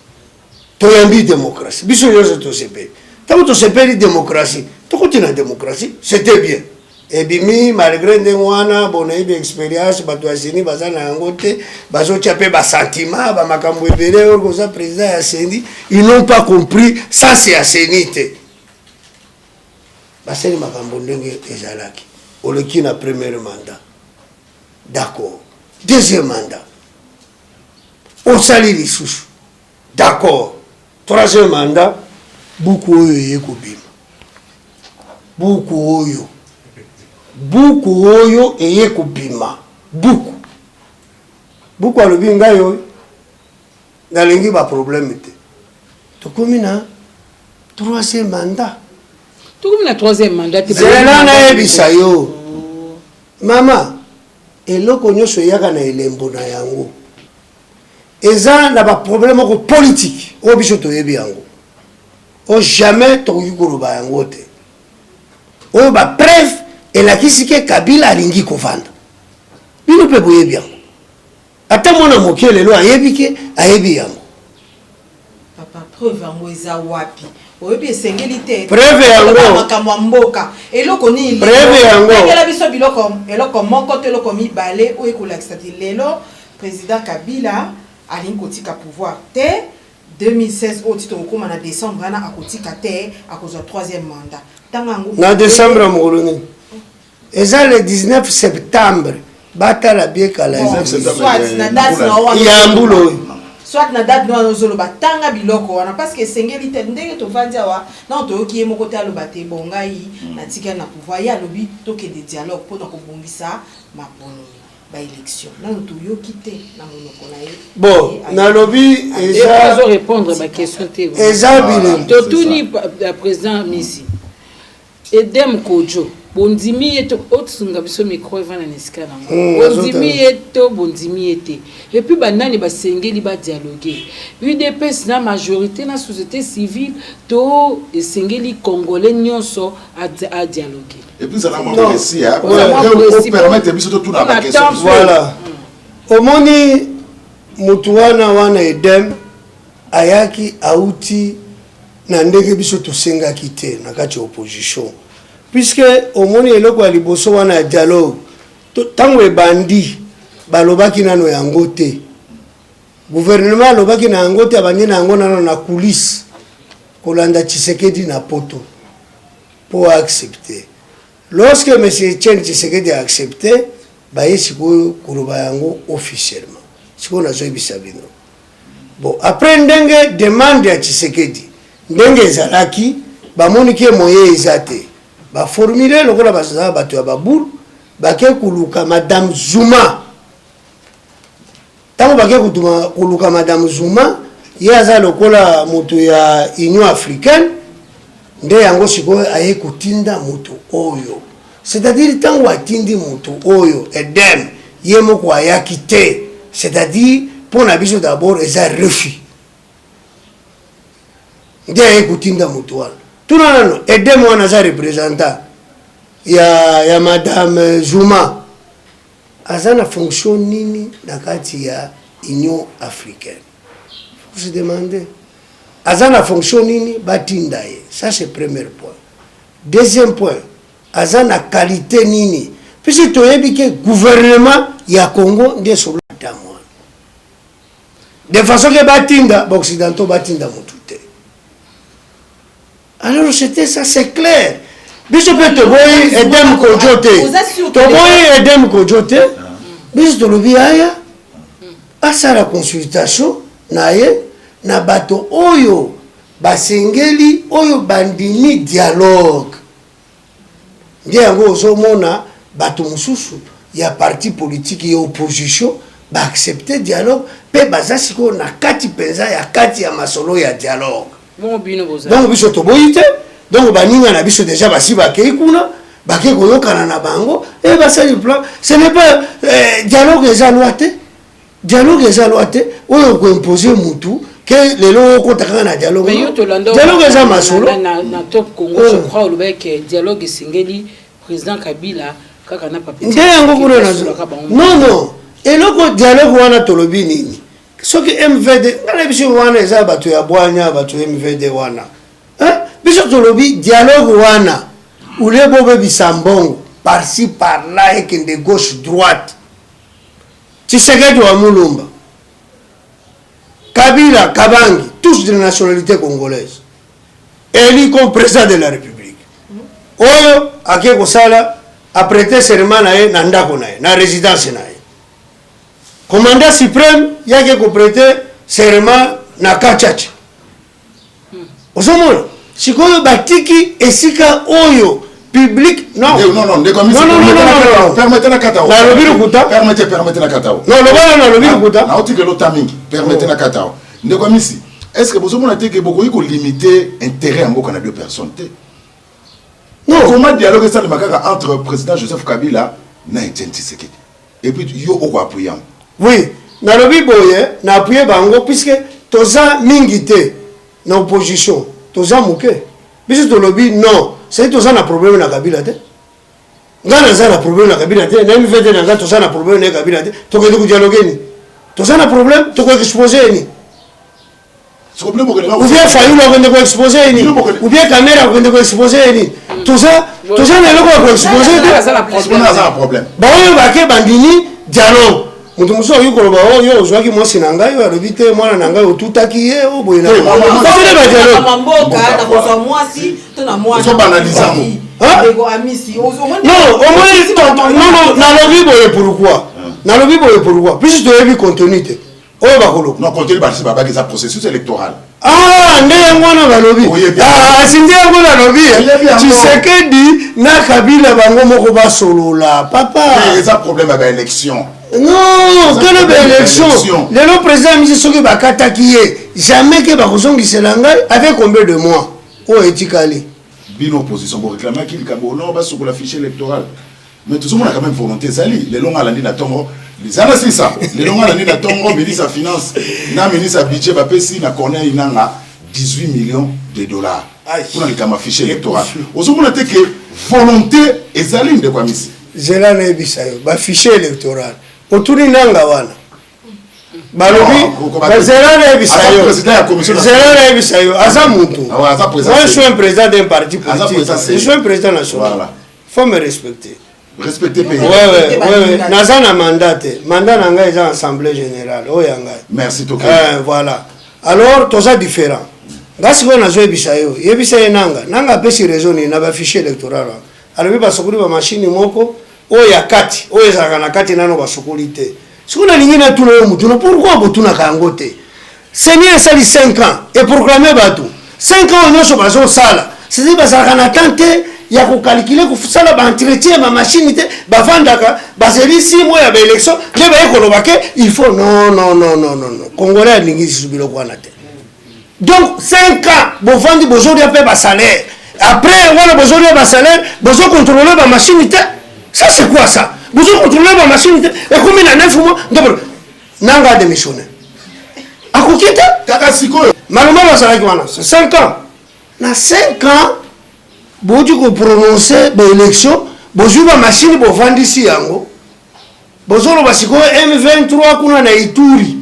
Speaker 5: Tu as une démocratie. Biso yoze to sepe. Tant que tu sepe la démocratie, tu continues la démocratie, c'était bien. Et bimi, malgré des mois, bon, il y a expérience, batoazini, bazana angote, bazo chapé ba sentiment, ba makambo ebele, orgoza président Assendi, ils n'ont pas compris, ça c'est Assenite. Baseni makambo ndenge ezalaki. Oleki na premier mandat. D'accord. Deuxième mandat. Osali lisusu. D'accord. Troisième mandat. Buku oyo yekobima. Buku oyo. Buku oyo yekobima. Buku. Buku alobi ngai oyo. Nalengi ba problème te. Tokomi na troisième mandat.
Speaker 1: Tout comme la 3e mandat.
Speaker 5: Zelana ebisayo. Mama, eloko nyonso yaka na elembo na yango. Eza na ba problème ko politique. O biso to yebi yango. O jamais to yikoloba yango te. O ba preuve elakisi ke Kabila alingi kovanda. Bino pe boyebi yango. Ata mwana moke lelo ayebi ke ayebi yango.
Speaker 2: Papa preuve yango eza wapi? Oyebi esengeli te.
Speaker 5: Preuve yango
Speaker 2: makambo mboka. Eloko ni
Speaker 5: preuve yango.
Speaker 2: Ngela biso biloko eloko moko te eloko mibale oyo kolakisa te lelo président Kabila alingi kotika pouvoir te 2016 au titre okoma na décembre na akotika te akozwa 3e mandat. Tangango
Speaker 5: na décembre mongoloni. Eza le 19 septembre bata la bieka la
Speaker 2: soit na date na
Speaker 5: yambulo.
Speaker 2: Soit na date no zolo batanga biloko wana parce que sengeli te ndenge to vandia wa na to yoki moko te aloba te bongai na tika na pouvoir ya lobi toke de dialogue pour ko bongisa mapono ba élection na to yoki te na monoko na ye
Speaker 5: bon na lobi
Speaker 1: eza zo répondre ma question te
Speaker 5: eza bile
Speaker 1: to tuni président Misi Edem Kojo bondimi eto otsunga biso micro evana nesika nango bondimi eto bondimi ete et puis banani basengeli ba dialoguer UDPS na majorité na société civile to esengeli congolais nyonso a dialoguer
Speaker 6: et puis ça n'a pas réussi hein on permettre biso tout na ba question
Speaker 5: voilà omoni mutu wana Edem ayaki auti na ndenge biso tosengaki te na kati opposition. Puisque au monde eloko ya liboso wana dialogue tango ebandi balobaki nano yango te gouvernement alobaki na yango te abandi na yango nano na coulisse kolanda Tshisekedi na poto pour accepter lorsque M. Etienne Tshisekedi a accepté, baye sikoyo kuluba yango officiellement. Sikoyo nazoyebisa bino. Bon, après ndenge demande ya Tshisekedi, ndenge ezalaki, bamoni ke moyen ezate. Ba formuler lokola baza bato ya babulu, bake kuluka Madame Zuma. Tango bake kuluka Madame Zuma, ye aza lokola moto ya Union africaine, nde yango sikoyo aye kutinda moto oyo. C'est-à-dire tango atindi moto oyo edem ye moko ayaki te. C'est-à-dire pour na biso d'abord eza refus. Nde aye kutinda moto wana. Tuna nano edem wana za représentant ya Madame Zuma. Aza na fonction nini na kati ya Union africaine? Faut se demander. Aza na fonction nini batinda ye? Ça c'est premier point. Deuxième point, aza na qualité nini? Puisque toyebi ke gouvernement ya Congo nde solo tamwa. De façon que batinda occidentaux batinda mutu te. Alors c'était ça, c'est clair. Biso peut te boy edem kojote. To boy edem kojote. Biso to lobi aya. Asa la consultation naye na bato oyo basengeli oyo bandini dialogue. Ndiye yango ozomona bato mususu ya parti politique ya opposition ba accepter dialogue pe bazasi ko na kati penza ya kati ya masolo ya dialogue. Donc biso to boyite, donc baninga na biso déjà basi bakei kuna, bakei koyokana na bango et basali plan. Ce n'est pas dialogue ezaloite. Dialogue ezaloite oyo ko imposer mutu que lelo ko takana na dialogue. Dialogue eza masolo
Speaker 1: na top Congo je crois le dialogue singeli président Kabila kaka na papier. Non. Et le dialogue wana tolobi nini? Soki MVD ngala biso wana eza bato ya bwanya bato MVD wana. Biso tolobi dialogue wana ule bobe bisambongo par-ci par-là et de gauche droite. Tshisekedi wa Mulumba. Kabila, Kabangi, tous de nationalité congolaise. Élu comme président de la République. Oyo ake kosala a prêté serment na ndako na résidence na ye. Commandant suprême yake ko prêter serment na Kachacha. Osomona sikoyo batiki esika oyo public non
Speaker 6: permettez la katao
Speaker 5: na lobiru kuta
Speaker 6: permettez la katao
Speaker 5: non lobana na lobiru kuta
Speaker 6: na otike lo tamingi permettez la katao ndeko misi est-ce que vous avez dit que vous limiter intérêt en beaucoup de deux personnes? Non. Comment dialogue ça entre le président Joseph Kabila et Etienne Tshisekedi? Et puis, yo au appuyant.
Speaker 5: Oui, na lobi boye na appuyer bango puisque toza mingité na opposition, toza muke. Biso to lobi non, c'est toza na problème na Kabila te. Ngana za na problème na Kabila te, na MVD na toza na problème na Kabila te. To ke dialoguer ni. Toza na problème, to ko exposer ni. Ou bien Fayoula on va exposer ni, ou bien caméra on va exposer ni. Tout ça n'est pas quoi exposer.
Speaker 6: On a un problème.
Speaker 5: Bah on va que bandini dialogue. Mutu muso yuko ba yo ozwaki mwasi na ngai wa lobite mwana na ngai otutaki ye o boyina.
Speaker 2: Tele ba dialogue. Mamboka na kwa mwasi to na mwana.
Speaker 6: Zo banaliser mo.
Speaker 2: Ego amisi.
Speaker 5: Non, au moins non na lobi boye pourquoi? Na lobi boye pourquoi? Puis tu as vu contenu.
Speaker 6: Non, quand il va se un processus électoral.
Speaker 5: Ah, ndeyangwana balobi. Ah, sindiyangwana balobi. Tshisekedi na Kabila bango moko basolola. Papa.
Speaker 6: Il y a un problème avec l'élection.
Speaker 5: Non, quelle belle élection. Le président Michel Soki bakataki ye. Jamais que bakozongi selangai avec combien de mois? Oh, etikali.
Speaker 6: Bien opposition pour réclamer qu'il kabo non ba sur la fiche électorale. Mais tout le monde a quand même volonté sali. Les longs à l'année d'attendre. Les ans c'est ça. Les longs à l'année d'attendre, ministre de finance, na ministre budget va payer na connaît inanga 18 millions de dollars. Pour les camas fichier électoral. Aux hommes on a que volonté et zaline de quoi misi.
Speaker 5: Zela na bisayo ba fichier électoral. Otuni nanga wana. Balobi zela na bisayo.
Speaker 6: Président la commission.
Speaker 5: Zela na bisayo asa muntu.
Speaker 6: Moi
Speaker 5: je suis un président d'un parti politique. Je suis un président national. Voilà. Faut me respecter.
Speaker 6: Respecter pays.
Speaker 5: Ouais. Nazana mandat. Mandat nanga est en assemblée générale. Oyanga.
Speaker 6: Merci Toké.
Speaker 5: Voilà. Alors tout ça différent. Gasi ko nazo bisayo. Yebisaye nanga. Nanga pesi raison na ba fichier électoral. alobi basukuli ba machine moko oya kati oya zaka na kati nano basukuli te sikuna lingina tuna yo mutuna pourquoi botuna kango te Seigneur sali 5 ans et proclamer bato 5 ans nyonso bazo sala c'est bazaka na tante ya ko calculer ko sala ba entretien ma machine te bavandaka bazeli 6 mois ya ba élection le ba ekoloba ke il faut non congolais alingi subilo kwa na te donc 5 ans bovandi bozori ape ba salaire après voilà bozori ba salaire bozo contrôler ba machine te ça c'est quoi ça bozo contrôler ba machine te et combien na 9 mois donc nanga démissionner akokita
Speaker 6: kaka sikoyo
Speaker 5: maloma bazalaki wana c'est 5 ans na 5 ans boti ko prononcer ba élection bozwi ba machine bovandisi yango bozolo basikoyo M23 kuna na Ituri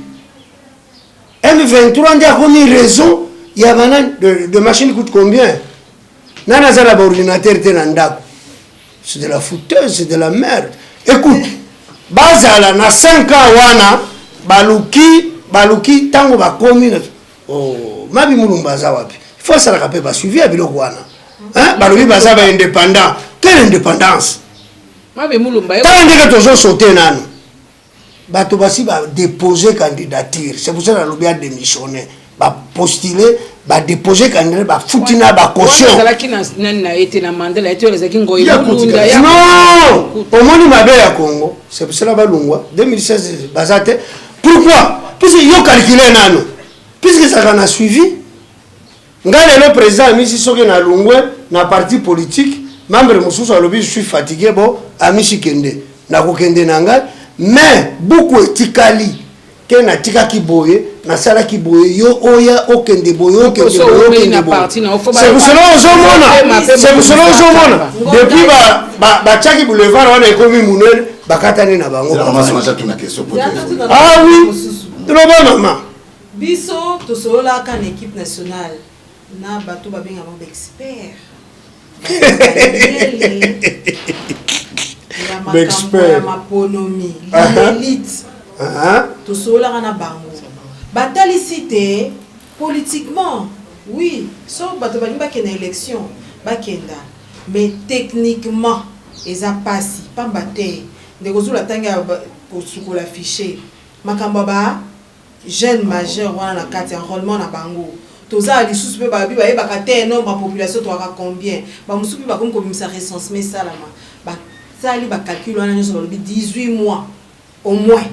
Speaker 5: M23 ndia komi raison ya banane de machine coûte combien nana zala ba ordinateur te na ndako c'est de la fouteuse c'est de la merde écoute bazala na 5 ans wana baluki tango bakomi na mabi mulumba za wapi il faut ça la pas suivi à biloko wana hein balobi baza ba indépendant quelle indépendance
Speaker 1: mabi mulumba
Speaker 5: tant que tozo sauter nanu bato basi ba déposer candidature c'est pour ça la lobby a démissionné ba postuler ba déposer candidature ba futina ba caution
Speaker 1: ça qui na été na mandela été les qui ngoyi
Speaker 5: mulunda ya non au monde mabe ya Congo c'est pour ça ba lungwa 2016 bazate pourquoi puisque yo calculer nanu puisque ça a suivi ngale le président misi soki na lungwe na parti politique membre mususu alobi je suis fatigué bon amisi kende na ko kende nanga mais beaucoup etikali ke na tika ki boye na sala ki boye yo oya okende boye okende boye c'est pour cela ozomona depuis ba chaki boulevard wana ekomi munene bakatani na bango ah oui trop bon maman
Speaker 2: biso tosolola kan équipe nationale na bato babenga ba expert
Speaker 5: expert
Speaker 2: maponomi l'élite tosolola na bango batali te politiquement oui so bato balingi bakenda élection bakenda mais techniquement eza pasi pamba te ndekozula tanga kosukola fichier makambo ba jeune majeur wana na kati enrôlement na bango toza lisusu pe babi ba yebaka te nombre de population to aka combien ba musupi ba comme komisa recensement salama ba sali ba calcul wana nyoso lobi 18 mois au moins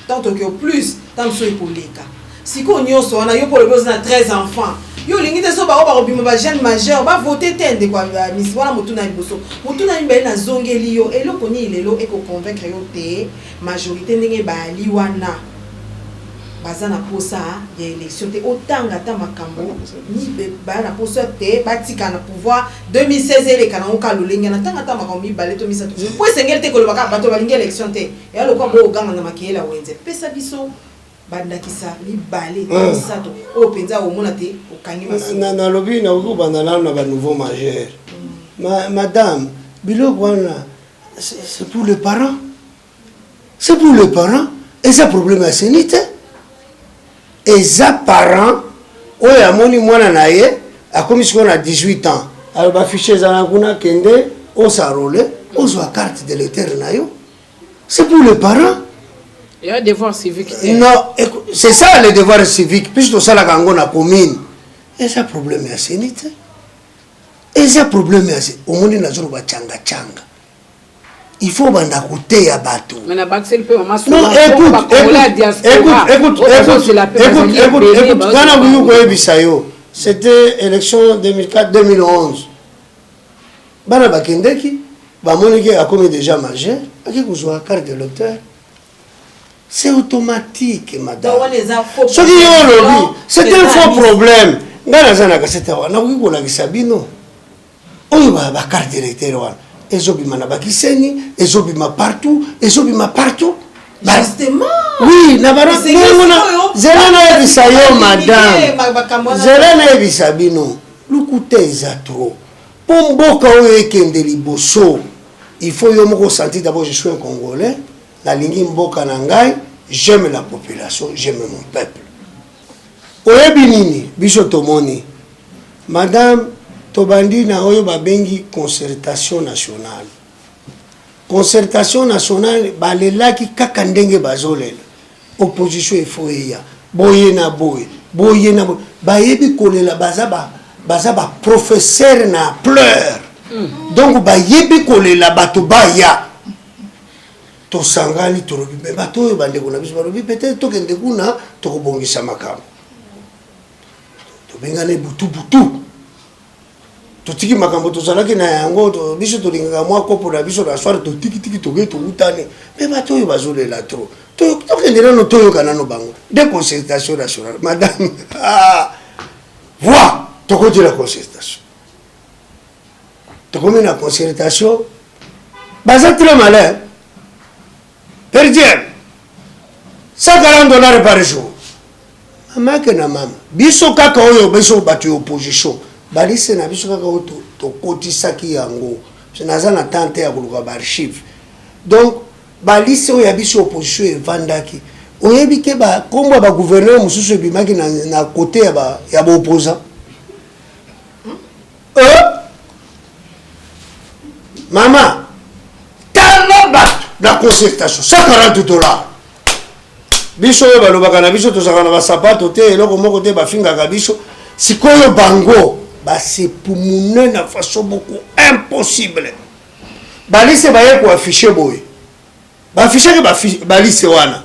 Speaker 2: tant que plus tant so epoleka siko nyoso wana yo pour le besoin 13 enfants yo lingi te so ba robima ba jeune majeur ba voter tende kwa misi wana mutuna liboso mutuna mbe na zongeli yo eloko ni lelo eko convaincre yo te majorité ndenge ba ali wana bazana posa ya élection te otanga ta makambo ni bana posa te batika na pouvoir 2016 ele kana oka lolenga na tanga ta makambo mi baleto misato po sengel te ko lobaka bato balinga élection te ya lokwa bo oganga na makela wenze pesa biso banda kisa mi bale misato o penza o mona te okangi masina
Speaker 5: na lobby na uko banda na ba nouveau majeur madame biloko wana c'est pour les parents et ça problème à sanité et ça parents oyo amoni mwana na ye akomi siko na 18 ans alors ba fichier za kuna kende o sarole o zo carte de l'éther na yo c'est pour les parents
Speaker 1: il y a devoir civique
Speaker 5: non c'est ça le devoir civique puisque ça la kango na commune et ça problème ya sanité et ça problème ya omoni na zoro ba changa il faut banda côté ya bato
Speaker 1: mais na baxel pe maman
Speaker 5: non écoute kana buyu ko ebisayo c'était élection 2004-2011 bana bakendeki bamoniki akomi déjà majeur aki kozwa carte de l'électeur c'est automatique madame ce qui est lobby c'est un faux problème ngana zana ka c'était wana kukolakisa bino oyo ba carte de l'électeur wana ezobima na bakiseni ezobima partout
Speaker 2: justement
Speaker 5: oui na bara zelana ebisayo madame zelana ebisabino lukute eza trop po mboka oyo ekende liboso il faut yo moko sentir d'abord je suis un Congolais na lingi mboka na ngai j'aime la population j'aime mon peuple oyebi nini biso tomoni madame tobandi na oyo babengi concertation nationale. Concertation nationale balelaki kaka ndenge bazolela. Opposition efo eya boye na boye bayebi kolela baza ba professeur na pleur. Donc bayebi kolela bato baya tosangani tolobi me bato oyo bandeko na biso balobi peut-être tokende kuna tokobongisa makambo tobengane butu totiki makambo tozalaki na yango biso tolingaka mwa kopo na biso na soir totiki toke tokutane me bato oyo bazolela trop tokende nano toyoka nano bango de concertation nationale madame voi tokoti la concertation tokomi na concertation baza très malin per dire $140 par jour mamake na mama biso kaka oyo biso bato opposition balise na biso kaka oyo tokotisaki yango naza na tante ya koluka baarchive donc balise oyo ya biso opposition evandaki oyebi ke bakombo ya bagouverneur mosusu ebimaki na kote ya baopposant mama tala bato na concertation $140 biso oyo balobaka na biso tozalaka na basapato te eloko moko te bafingaka biso sikoyo bango basepumune na façon beaucoup impossible balise baye koafishe boye baafishaki balise wana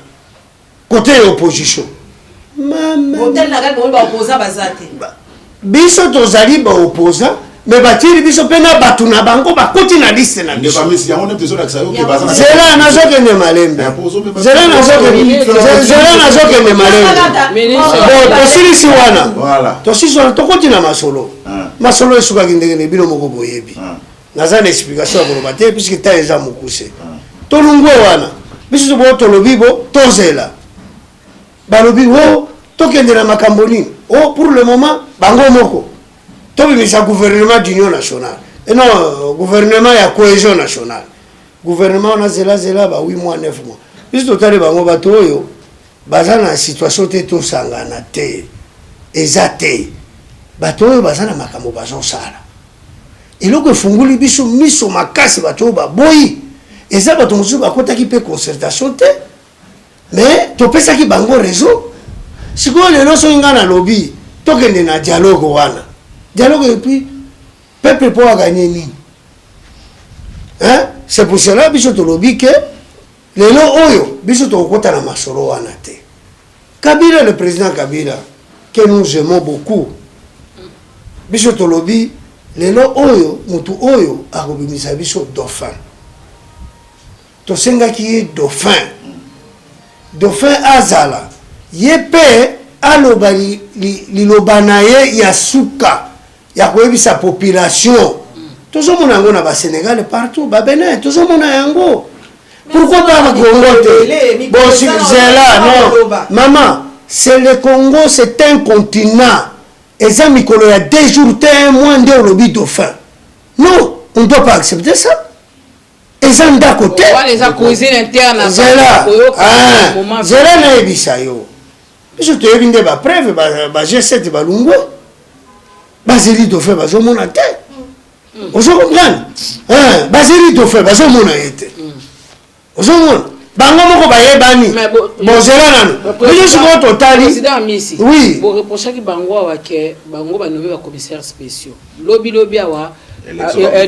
Speaker 5: kote ya opposition biso tozali baopposant me batiri biso mpe na bato na bango bakoti na liste na biso zela nazokende malembe zela nazokende malembe tosilisi wana tokoti na masolo esukaki ndenge bino moko boyebi naza na explication ya koloba te puisque ta eza mokuse tolungwe wana biso tobo tolobi bo tozela balobi o tokende na makambo nini pour le moment bango moko tobimisa gouvernement d'union nationale et non gouvernement ya cohésion nationale gouvernement wana zela ba 8 mois 9 mois biso totali bango bato oyo baza na situation te tosangana te eza te bato oyo baza na makambo bazosala eloko efunguli biso miso makasi bato oyo baboyi eza bato mosusu bakotaki mpe concertation te mais topesaki bango réseau sikoyo lelo soki ngai nalobi tokende na dialogue wana dialogue et puis peuple pour gagner nini hein c'est pour cela biso tolobi ke lelo oyo biso tokota na masolo wana te Kabila le président Kabila que nous aimons beaucoup biso tolobi lelo oyo mutu oyo akobimisa biso dauphin tosengaki ye dauphin azala ye pe aloba liloba na ye ya suka ya koyebisa population tozomona yango na basénégal partout babenin tozomona yango pourquoi pas Congo te bon zela non maman c'est le Congo c'est un continent eza mikolo ya 2 jours te 1 mois nde olobi dauphin non on ne doit pas accepter ça eza ndako te zela nayebisa yo biso toyebi nde bapreuve ba G7 balungwe bazeli dauphin bazomona te ozokomprendre bazeli dauphin bazomona ye te ozomona bango moko bayebani bozela nano biso sikoyo totali oui
Speaker 1: boreprochaki bango awa ke bango banobe bacommissaire spéciaux lobi awa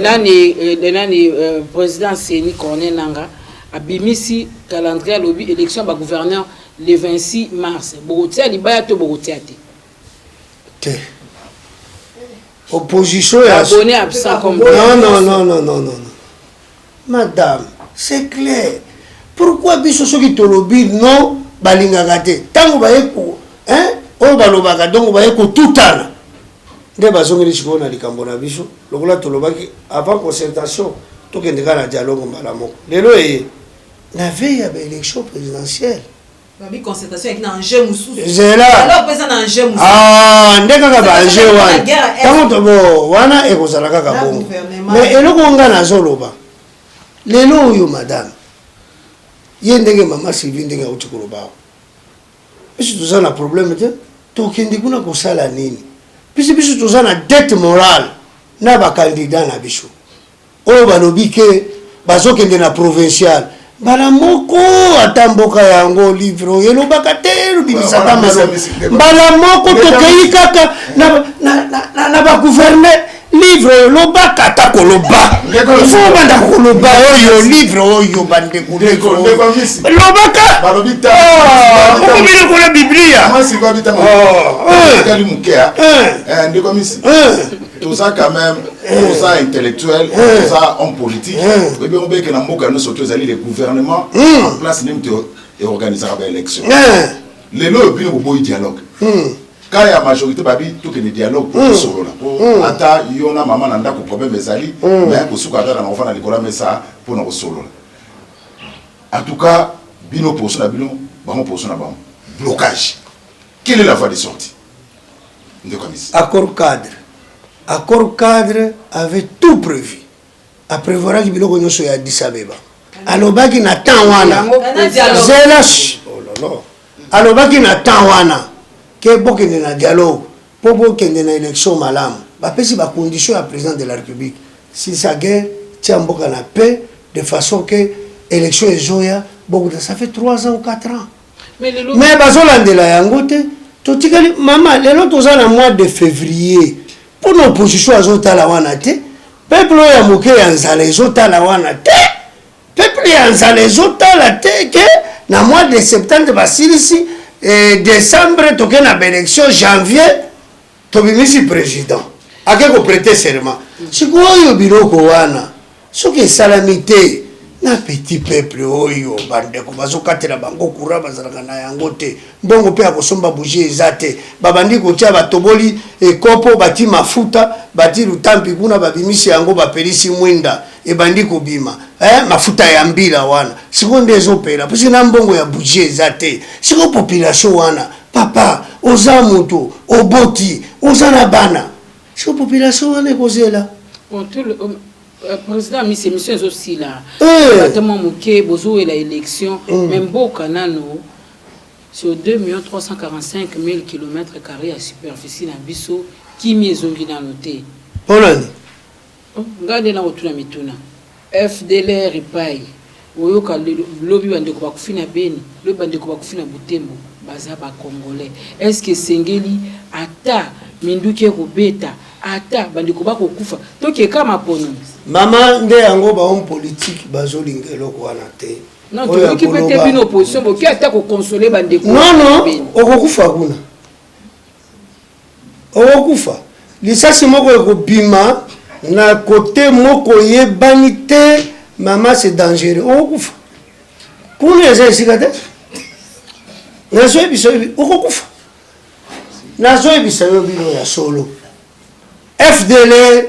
Speaker 1: nani président Seni Corneille Nangaa abimisi calendrier lobi élection ba gouverneur le 26 mars bokotia libaya to bokotia te
Speaker 5: opposition ya
Speaker 1: abonné absent comme
Speaker 5: non madame c'est clair pourquoi biso soki tolobi non balingaka te tango baye ko oyo balobaka donc baye kotutana nde bazongeli sikoyo na likambo na biso lokola tolobaki avant concertation tokende kaka na dialogue mbala moko lelo eye na veille ya baélection présidentielle nde kaka baenjeu wana ntango tobo wana ekozala kaka bongo mais eloko nga nazoloba lelo oyo madame ye ndenge mama Sylvie ndenge auti koloba biso toza na problème te tokende kuna kosala nini biso toza na dette morale na bakandidat na biso oyo balobi ke bazokende na provincial mbala moko ata mboka yango livre oyo elobaka te elobibisaka maloba mbala moko tokei kaka na bagouverneur livre oyo lobaka ata koloba ifo banda koloba oyo livre oyo bandeko lobaka okobile kola biblia
Speaker 6: toza quand même toza intellectuel toza homme politique ebe obeke na mboka no surtout ezali le gouvernement en place nimte et organisera ba élection lelo bino boboyi dialogue quand ya majorité babi to que le dialogue pour solo là ata yona mama na ndako problème ezali mais ko suka ata na enfant na likola mesa pour na solo en tout cas bino pour na bino bango pour na bango blocage. Quelle est la voie de sortie?
Speaker 5: Accord cadre avait tout prévu. À prévoir qu'il y ait un dialogue à Addis Abeba. Alobaki na tanwana. Alobaki na tanwana. Que bokende na dialogue. Pour bokende na élection malamu. Ba pesi ba condition à président de la République. Si ça guerre tient mboka na paix de façon que élection ezoya bokuta ça fait 3 ans ou 4 ans. Mais bazolandela yango te. Totikali maman lelo toza na mois de février. Pour l'opposition azotala wana te. Peuple ya moke ya nzala ezotala wana te. Peuple ya nzala ezotala te que na mois de septembre basilisi décembre toke na élection janvier tobimisi président. Akeko prêter serment. Sikoyo biloko wana. Soki salamité na petit peuple oyo bandeko bazokatela bango kura bazalaka na yango te mbongo pe akosomba bougie ezate babandi kotia batoboli ekopo bati mafuta bati lutampi kuna babimisi yango bapelisi mwinda ebandi kobima mafuta ya mbila wana sikonde ezopela parce na mbongo ya bougie ezate siko population wana papa oza moto oboti oza na bana siko population wana ekozela
Speaker 1: président mis émission aussi là tellement moqué bozo et la élection même boka nano sur 2 345 000 km² à superficie na biso qui miezongi na noté
Speaker 5: polani
Speaker 1: ngade na otuna mituna FDLR pai oyoka lobi bandeko bakufina beni lobi bandeko bakufina butembo baza ba congolais est-ce que sengeli ata minduki kobeta ata bandeko bakokufa toke kama pono
Speaker 5: mama nde yango ba homme politique bazolingelo ko wana te
Speaker 1: non to ki pete bino opposition boki ata ko consoler bandeko
Speaker 5: non okokufa kuna okokufa lisasi moko ekobima na côté moko yebani te mama c'est dangereux okokufa kuna eza esika te nazoyebisa okokufa nazoyebisa yo bino ya solo FDL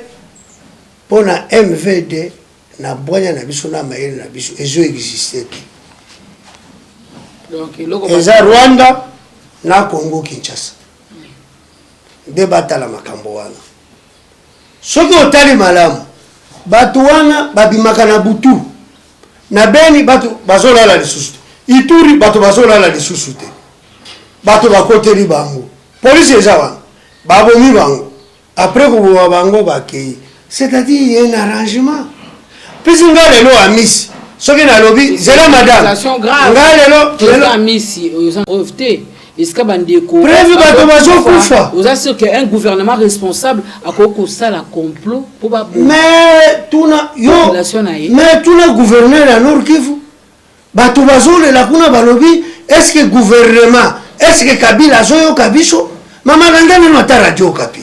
Speaker 5: pour na MVD na boya na biso na mayele na biso ezo exister
Speaker 1: donc loko
Speaker 5: eza Rwanda na Congo Kinshasa debata la makambo wana soki otali malamu batu wana babimaka na butu na beni batu bazolala lisusu Ituri batu bazolala lisusu te batu bakoteli bango police eza wana babomi bango après que bango bakei c'est-à-dire il y a un arrangement puis ngalelo amisi soki na lobi zela madame
Speaker 1: ngalelo amisi aux enreveté est-ce que bandeko
Speaker 5: prévu bato bazokufa
Speaker 1: vous assure que un gouvernement responsable akoko sala complot pour ba
Speaker 5: mais tuna yo mais tuna gouverneur ya Nord Kivu bato bazolela kuna balobi est-ce que gouvernement est-ce que Kabila zoyo kabiso mama ngana no ta radio kapi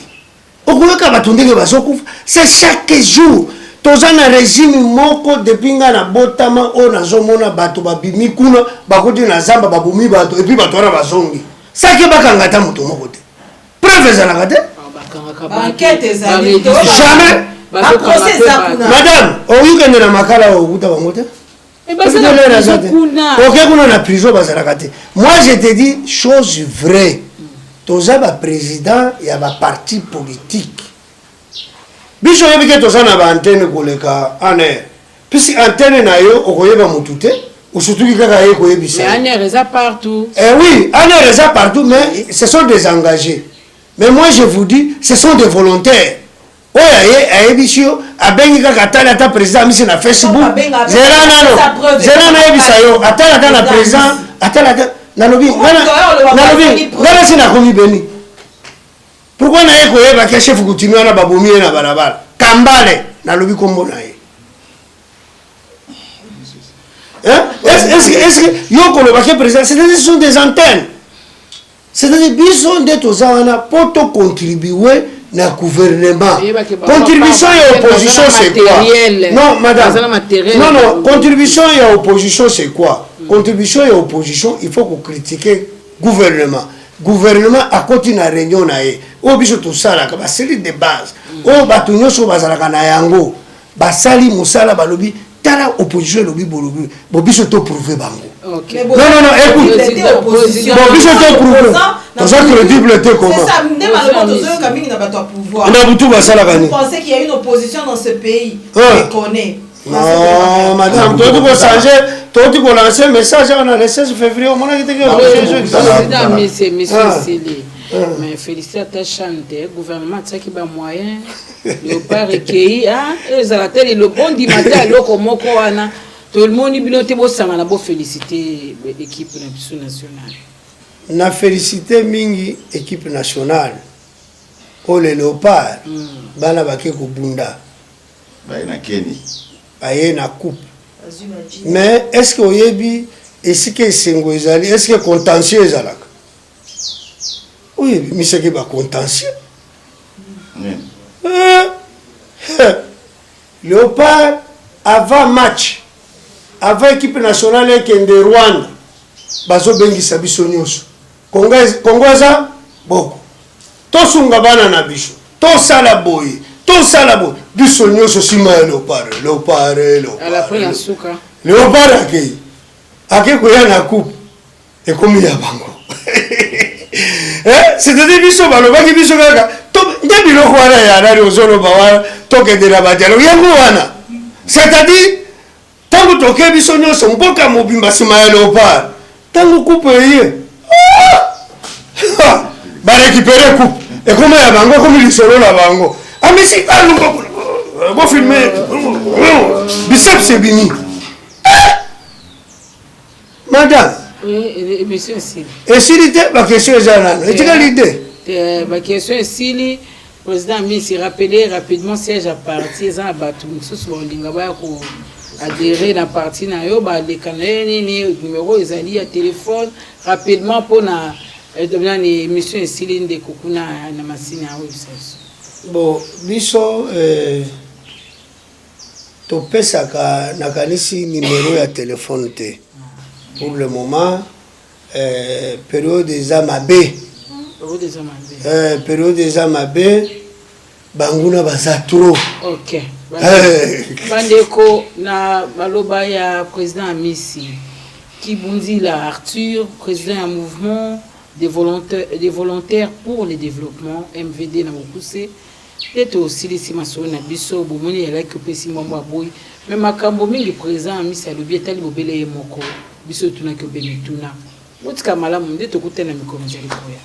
Speaker 5: okoyoka bato ndenge bazokufa c'est chaque jour tozana régime moko depuis nga na botama o nazomona bato babimi kuna bakoti na zamba babomi bato et puis bato wana bazongi sake bakanga ta moto moko te preuve ezalaka te jamais madame oyokende na makala okuta bango te ok kuna na prison bazalaka te moi je te dis chose vraie toza ba président ya ba parti politique biso yebike toza na ba antenne koleka aner puisque antenne na yo okoyeba mutu te osutuki kaka ye koyebisa
Speaker 1: mais aner eza partout
Speaker 5: oui aner eza partout mais ce sont des engagés mais moi je vous dis ce sont des volontaires oyo ayebisio abengi kaka atali ata président misi na Facebook zera nayebisa yo atali ata na président atali ata nalobi ngana si nakomi beni pourquoi naye koyeba ke chef coutumier wana babomi ye na balabala Kambale nalobi kombo na ye est-ce que yo koloba ke président c'est-à-dire ce sont des antennes c'est-à-dire biso nde toza wana po to contribuer na gouvernement. Contribution et opposition c'est quoi? Non madame. Non, contribution et opposition c'est quoi? Contribution et opposition, il faut qu'on critique gouvernement. Gouvernement a continué à réunion naé. O biso tout ça là, ba série de base. O batunyo so bazalaka na yango. Ba sali musala balobi tala opposition lobi bolobi. Bo biso to prouver bango. Okay. Non, écoute. Bon, biso to prouver. Dans ça crédibilité comment? C'est ça, on a beaucoup basala kani.
Speaker 2: Vous pensez qu'il y a une opposition dans ce pays? Je connais.
Speaker 5: Non, madame, tu dois changer, tu dois lancer un message le 16 février, on a dit
Speaker 1: que monsieur Sili. Mais féliciter à ta chante, le gouvernement a qui a moyen, il n'a pas recueilli, le bon dimanche, tout le monde a félicité l'équipe nationale.
Speaker 5: Na félicité mingi équipe nationale pour les léopards bana bake ko bunda
Speaker 6: na Kenya
Speaker 5: baye na coupe mais est-ce que oyebi est-ce que sengo ezali est-ce que contentieux ezalaka oui mais c'est que ba contentieux léopard avant match avant équipe nationale kende Rwanda bazo bengisa biso nyonso Congo eza boko tosunga bana na biso tosala boye biso nyonso sima ya léopard
Speaker 1: à la fin ya suka
Speaker 5: léopard ake koya na coupe ekomi ya bango c'est-à-dire biso balobaki biso kaka nde biloko wana ya nani ozoloba wana tokendela badialo yango wana c'est-à-dire ntango toke biso nyonso mboka mobimba nsima ya léopard ntango coupe eye barécupere coupe ekoma ya bango ekomi lisolo na bango amisi bofilme biceps ebimi madame esili te bakestion eza nano etikali te
Speaker 1: bakestion esili président misi rappelé rapidement siège à parti eza na bato mosusu baolinga baya adhérer na parti na yo ba le canal ni numéro ezali ya téléphone rapidement pour na ni émission esili nde kokuna na masini ya website.
Speaker 5: Bon biso topesaka nakanisi numéro ya téléphone te pour le moment période eza mabe période eza mabe banguna baza trop.
Speaker 1: OK. Bandeko na baloba ya président Amisi Kibunzila Arthur, président du mouvement des volontaires pour le développement MVD na Mokuse peut-être aussi les simaso na biso bomoni ya like pesi mambo aboy mais makambo mingi président Amisi alobi etali bobele ye moko biso tunaki obemituna botika malamu nde tokutana mikonzi ya likoya.